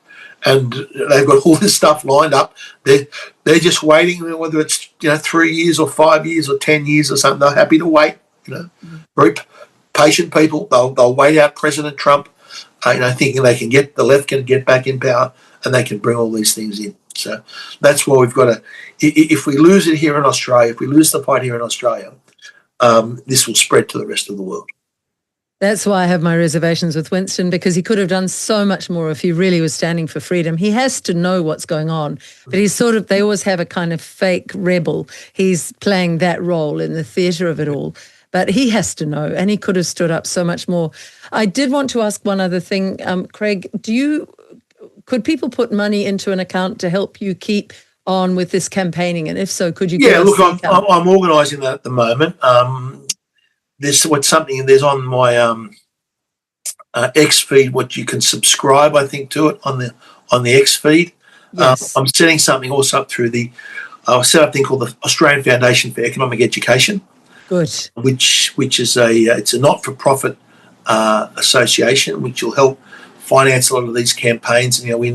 And they've got all this stuff lined up. They're just waiting, whether it's 3 years or 5 years or 10 years or something. They're happy to wait. Very patient people. They'll wait out President Trump. Thinking the left can get back in power and they can bring all these things in. So that's why we've got to. If we lose it here in Australia, if we lose the fight here in Australia, this will spread to the rest of the world. That's why I have my reservations with Winston, because he could have done so much more if he really was standing for freedom. He has to know what's going on, but he's they always have a kind of fake rebel. He's playing that role in the theatre of it all, but he has to know, and he could have stood up so much more. I did want to ask one other thing, Craig, could people put money into an account to help you keep on with this campaigning? And if so, could you give us look, I'm organising that at the moment. There's there's on my X feed what you can subscribe, I think, to it on the X feed. Yes. I'm setting something also up through I'll set up a thing called the Australian Foundation for Economic Education. Good. Which is it's a not-for-profit association which will help finance a lot of these campaigns. And we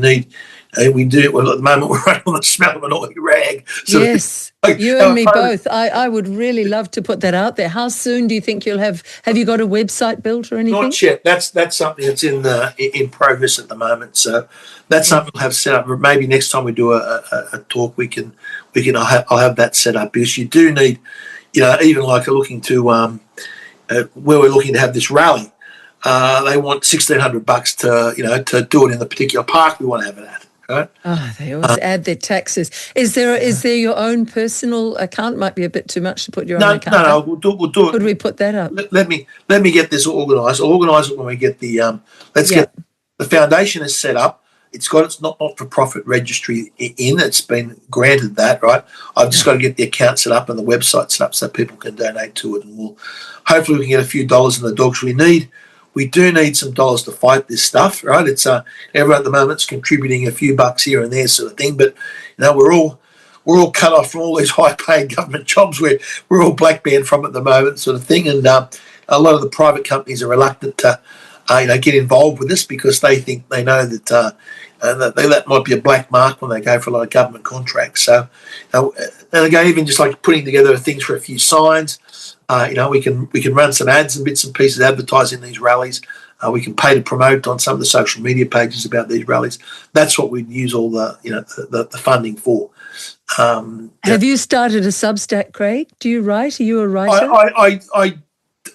do. Well, at the moment we're running on the smell of an oily rag. So yes, you and me both. I would really love to put that out there. How soon do you think you'll have you got a website built or anything? Not yet. That's something that's in progress at the moment. So that's something we'll have set up. Maybe next time we do a talk, I'll have that set up, because you do need, even like looking to where we're looking to have this rally. They want $1,600 to do it in the particular park we want to have it at. Right? Oh, they always add their taxes. Is there your own personal account? Might be a bit too much to put your own account. No, we'll do it. Could we put that up? Let me get this organised. I'll organise it when we get the get the foundation is set up. It's got its not-for-profit registry in. It's been granted that, right? I've just got to get the account set up and the website set up so people can donate to it, and hopefully we can get a few dollars in the dogs. We do need some dollars to fight this stuff, right? It's everyone at the moment's contributing a few bucks here and there, sort of thing. But we're all cut off from all these high-paid government jobs where we're all blackballed from at the moment, sort of thing. And a lot of the private companies are reluctant to get involved with this, because they think they know that that might be a black mark when they go for a lot of government contracts. So, and again, even just like putting together things for a few signs. We can run some ads and bits and pieces advertising these rallies. We can pay to promote on some of the social media pages about these rallies. That's what we'd use all the funding for. Have you started a Substack, Craig? Do you write? Are you a writer?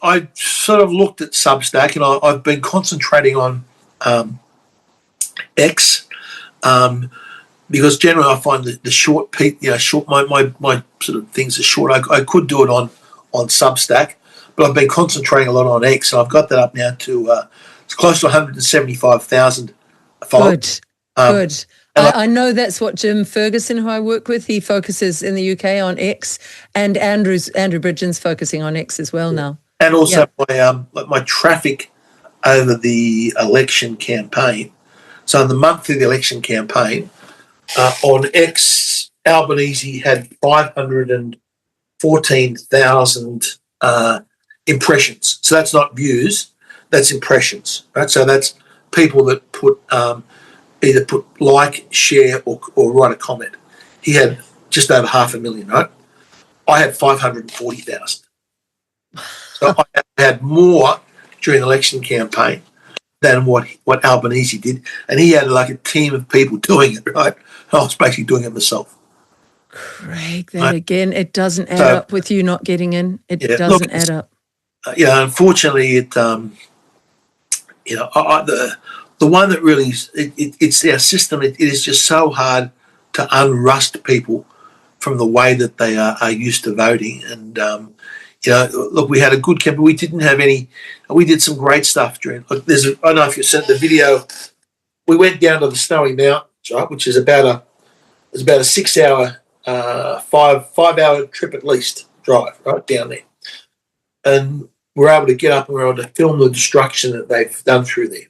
I sort of looked at Substack, and I've been concentrating on X, because generally I find that the short my sort of things are short. I could do it on Substack, but I've been concentrating a lot on X, and I've got that up now to it's close to 175,000 followers. Good. I know that's what Jim Ferguson, who I work with, he focuses in the UK on X, and Andrew Bridgen's focusing on X as well now. And also my traffic over the election campaign. So in the month of the election campaign, on X, Albanese had 514,000 impressions. So that's not views, that's impressions, right? So that's people that put either put like, share, or write a comment. He had just over 500,000, right? I had 540,000. So I had more during the election campaign than what Albanese did, and he had like a team of people doing it, right? I was basically doing it myself. Craig, that again, it doesn't add up with you not getting in. It doesn't add up. Unfortunately, the one that really it's our system. It is just so hard to unrust people from the way that they are used to voting. And look, we had a good campaign. We didn't have any. We did some great stuff during. Look, I don't know if you sent the video. We went down to the Snowy Mountains, right, which is about a 6-hour, 5-hour trip at least drive right down there, and we're able to get up and we're able to film the destruction that they've done through there.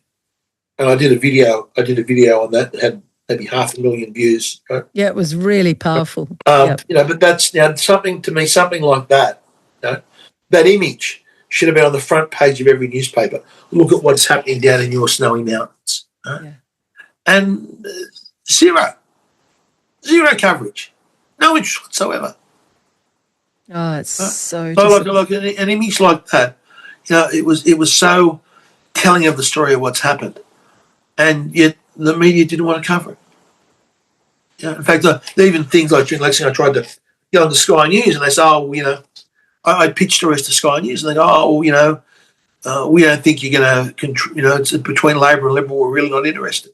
And I did a video on that that had maybe 500,000 views. Right? Yeah, it was really powerful. But that's something to me, something like that. That image should have been on the front page of every newspaper. Look at what's happening down in your Snowy Mountains. Right? Yeah. And zero coverage, no interest whatsoever. Oh, it's so. Like an image like that, it was so telling of the story of what's happened, and yet the media didn't want to cover it. In fact, even things like during election, I tried to get on the Sky News, and they say, I pitched stories to Sky News, and they go, we don't think you're going to, it's between Labor and Liberal, we're really not interested.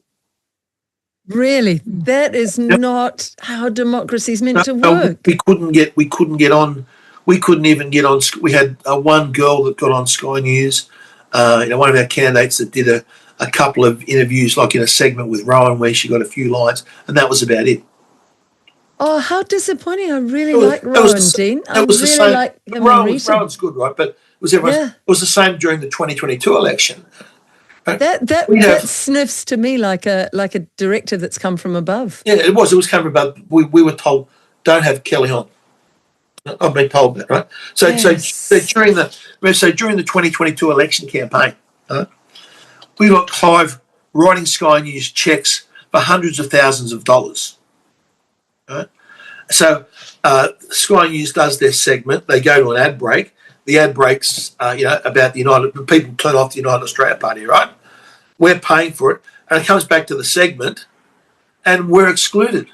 Really, that is not how democracy is meant to work. We couldn't even get on. We had one girl that got on Sky News. One of our candidates that did a couple of interviews, like in a segment with Rowan, where she got a few lines, and that was about it. Oh, how disappointing! I really like Rowan, Dean. I really like him. Rowan's good, right? But it was the same during the 2022 election. That sniffs to me like a directive that's come from above. Yeah, it was coming from above. We were told don't have Kelly on. I've been told that, right? So during the 2022 election campaign, we got Clive writing Sky News checks for hundreds of thousands of dollars. Right? So Sky News does their segment. They go to an ad break. The ad breaks, about the people turn off the United Australia Party, right? We're paying for it, and it comes back to the segment, and we're excluded.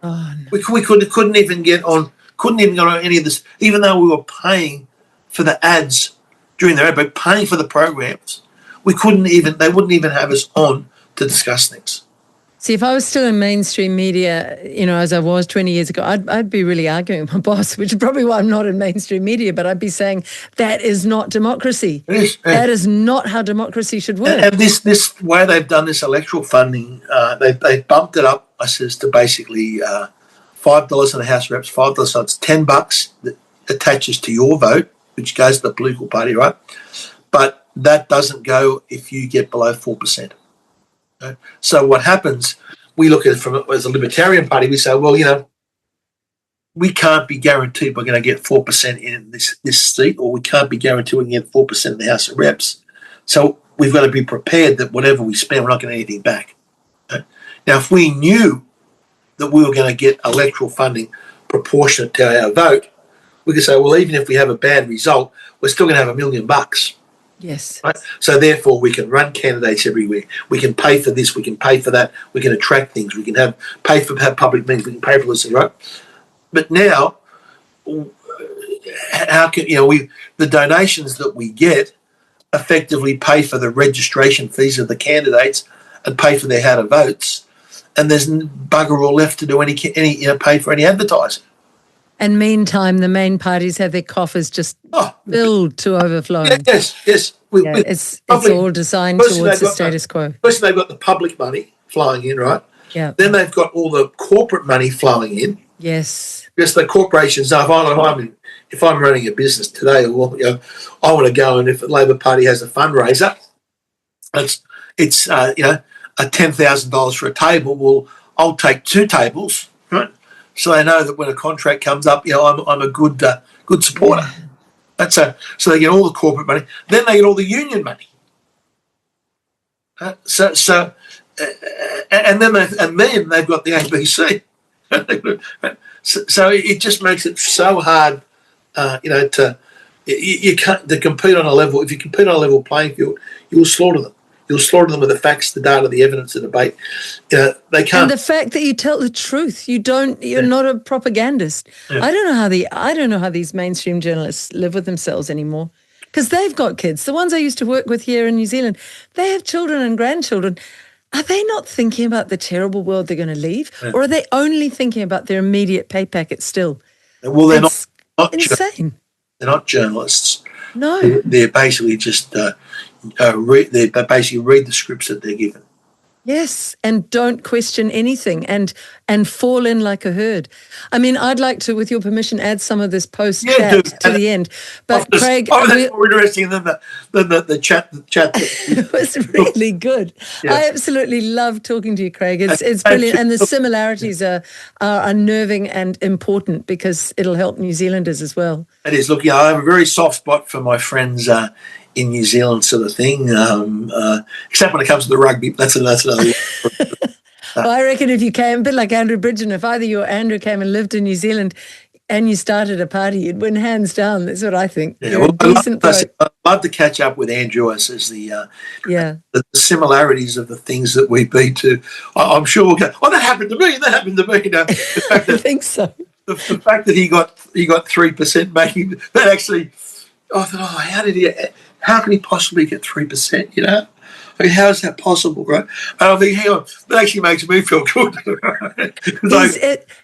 Oh, no. We couldn't even get on any of this, even though we were paying for the ads during their ad break, paying for the programs. They wouldn't even have us on to discuss things. See, if I was still in mainstream media, as I was 20 years ago, I'd be really arguing with my boss, which is probably why I'm not in mainstream media, but I'd be saying that is not democracy. That is not how democracy should work. And this way they've done this electoral funding, they bumped it up, I says, to basically $5 in the House of Reps, $5, so it's $10 that attaches to your vote, which goes to the political party, right? But that doesn't go if you get below 4%. Right? So what happens, we look at it as a Libertarian Party, we say, well, we can't be guaranteed we're going to get 4% in this seat, or we can't be guaranteed we can get 4% in the House of Reps. So we've got to be prepared that whatever we spend, we're not going to get anything back. Right? Now, if we knew that we were going to get electoral funding proportionate to our vote, we could say, well, even if we have a bad result, we're still going to have $1 million. Yes. Right? So therefore, we can run candidates everywhere. We can pay for this. We can pay for that. We can attract things. We can have public meetings. We can pay for this, right? But now, how can the donations that we get effectively pay for the registration fees of the candidates and pay for their how to votes, and there's bugger all left to do any pay for any advertising. And meantime, the main parties have their coffers just filled to overflowing. Yes. It's all designed towards the status quo. First, they've got the public money flowing in, right? Yeah. Then they've got all the corporate money flowing in. Yes. Because the corporations, if I'm running a business today, I want to go, and if the Labor Party has a fundraiser, it's $10,000 for a table. Well, I'll take 2 tables, right? So they know that when a contract comes up, I'm a good supporter. Yeah. So they get all the corporate money. Then they get all the union money. So and then they've got the ABC. So it just makes it so hard, you can't to compete on a level. If you compete on a level playing field, you'll slaughter them. You'll slaughter them with the facts, the data, the evidence, the debate. They can't. And the fact that you tell the truth, you're not a propagandist. Yeah. I don't know how these mainstream journalists live with themselves anymore, because they've got kids. The ones I used to work with here in New Zealand, they have children and grandchildren. Are they not thinking about the terrible world they're going to leave, or are they only thinking about their immediate pay packet still? Well, they're not insane. They're not journalists. No, they're basically just they basically read the scripts that they're given. Yes, and don't question anything and fall in like a herd. I mean, I'd like to, with your permission, add some of this post-chat to the end. But Craig... that's more interesting than the chat. It was really good. Yeah. I absolutely love talking to you, Craig. It's brilliant. And the similarities are unnerving and important, because it'll help New Zealanders as well. It is. Look, I have a very soft spot for my friends in New Zealand, sort of thing, except when it comes to the rugby. That's another. Well, I reckon if you came, a bit like Andrew Bridgen, if either you or Andrew came and lived in New Zealand and you started a party, you'd win hands down. That's what I think. Yeah, You're a decent bloke. I'd love to catch up with Andrew as the similarities of the things that we beat to. I'm sure we'll go, that happened to me. That happened to me. I think so. The fact that he got 3% making that actually. I thought, how can he possibly get 3%? I mean, how is that possible, right? And I think, hang on, that actually makes me feel good.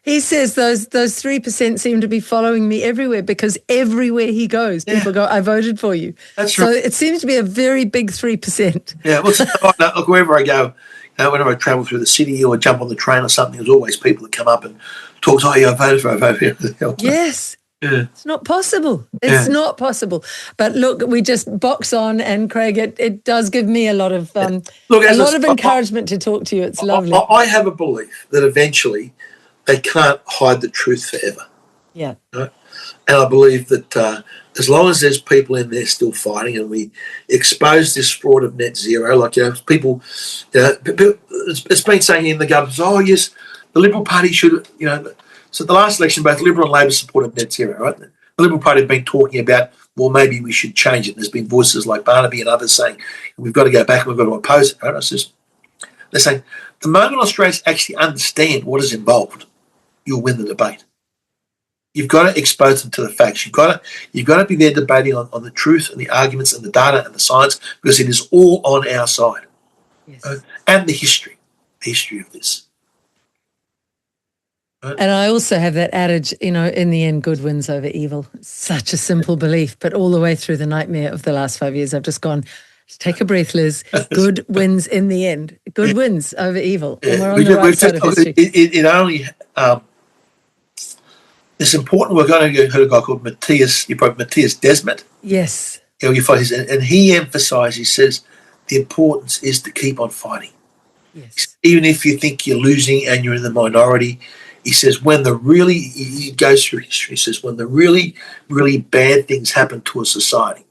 He says those 3% seem to be following me everywhere, because everywhere he goes, people go, I voted for you. That's so right. It seems to be a very big 3%. Yeah, look, wherever I go, whenever I travel through the city or jump on the train or something, there's always people that come up and talk, I voted for you. Yes. Yeah. It's not possible. It's not possible. But look, we just box on, and Craig, it does give me a lot of encouragement to talk to you. It's lovely. I have a belief that eventually they can't hide the truth forever. Yeah. Right? And I believe that as long as there's people in there still fighting, and we expose this fraud of net zero, like people, it's been saying in the government, yes, the Liberal Party should, So the last election, both Liberal and Labor supported net zero, right? The Liberal Party have been talking about, well, maybe we should change it. There's been voices like Barnaby and others saying, we've got to go back and we've got to oppose it, right? They're saying, the moment Australians actually understand what is involved, you'll win the debate. You've got to expose them to the facts. You've got to be there debating on the truth and the arguments and the data and the science, because it is all on our side. Yes. And the history of this. And I also have that adage, in the end, good wins over evil. Such a simple belief, but all the way through the nightmare of the last 5 years, I've just gone, take a breath, Liz. Good wins in the end. Good wins over evil. Yeah. And we're on the right side of history. It's important. We're going to heard a guy called Matthias Desmet. Yes. And he emphasised, he says, the importance is to keep on fighting. Yes. Even if you think you're losing and you're in the minority. He says, he goes through history, he says, when the really, really bad things happen to a society,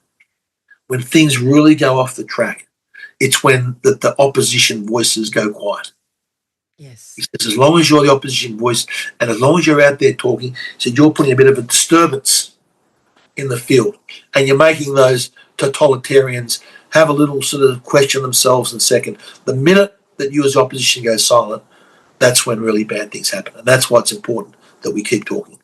when things really go off the track, it's when the opposition voices go quiet. Yes. He says, as long as you're the opposition voice and as long as you're out there talking, he said, you're putting a bit of a disturbance in the field, and you're making those totalitarians have a little sort of question themselves in a second. The minute that you as opposition go silent, that's when really bad things happen. And that's why it's important that we keep talking.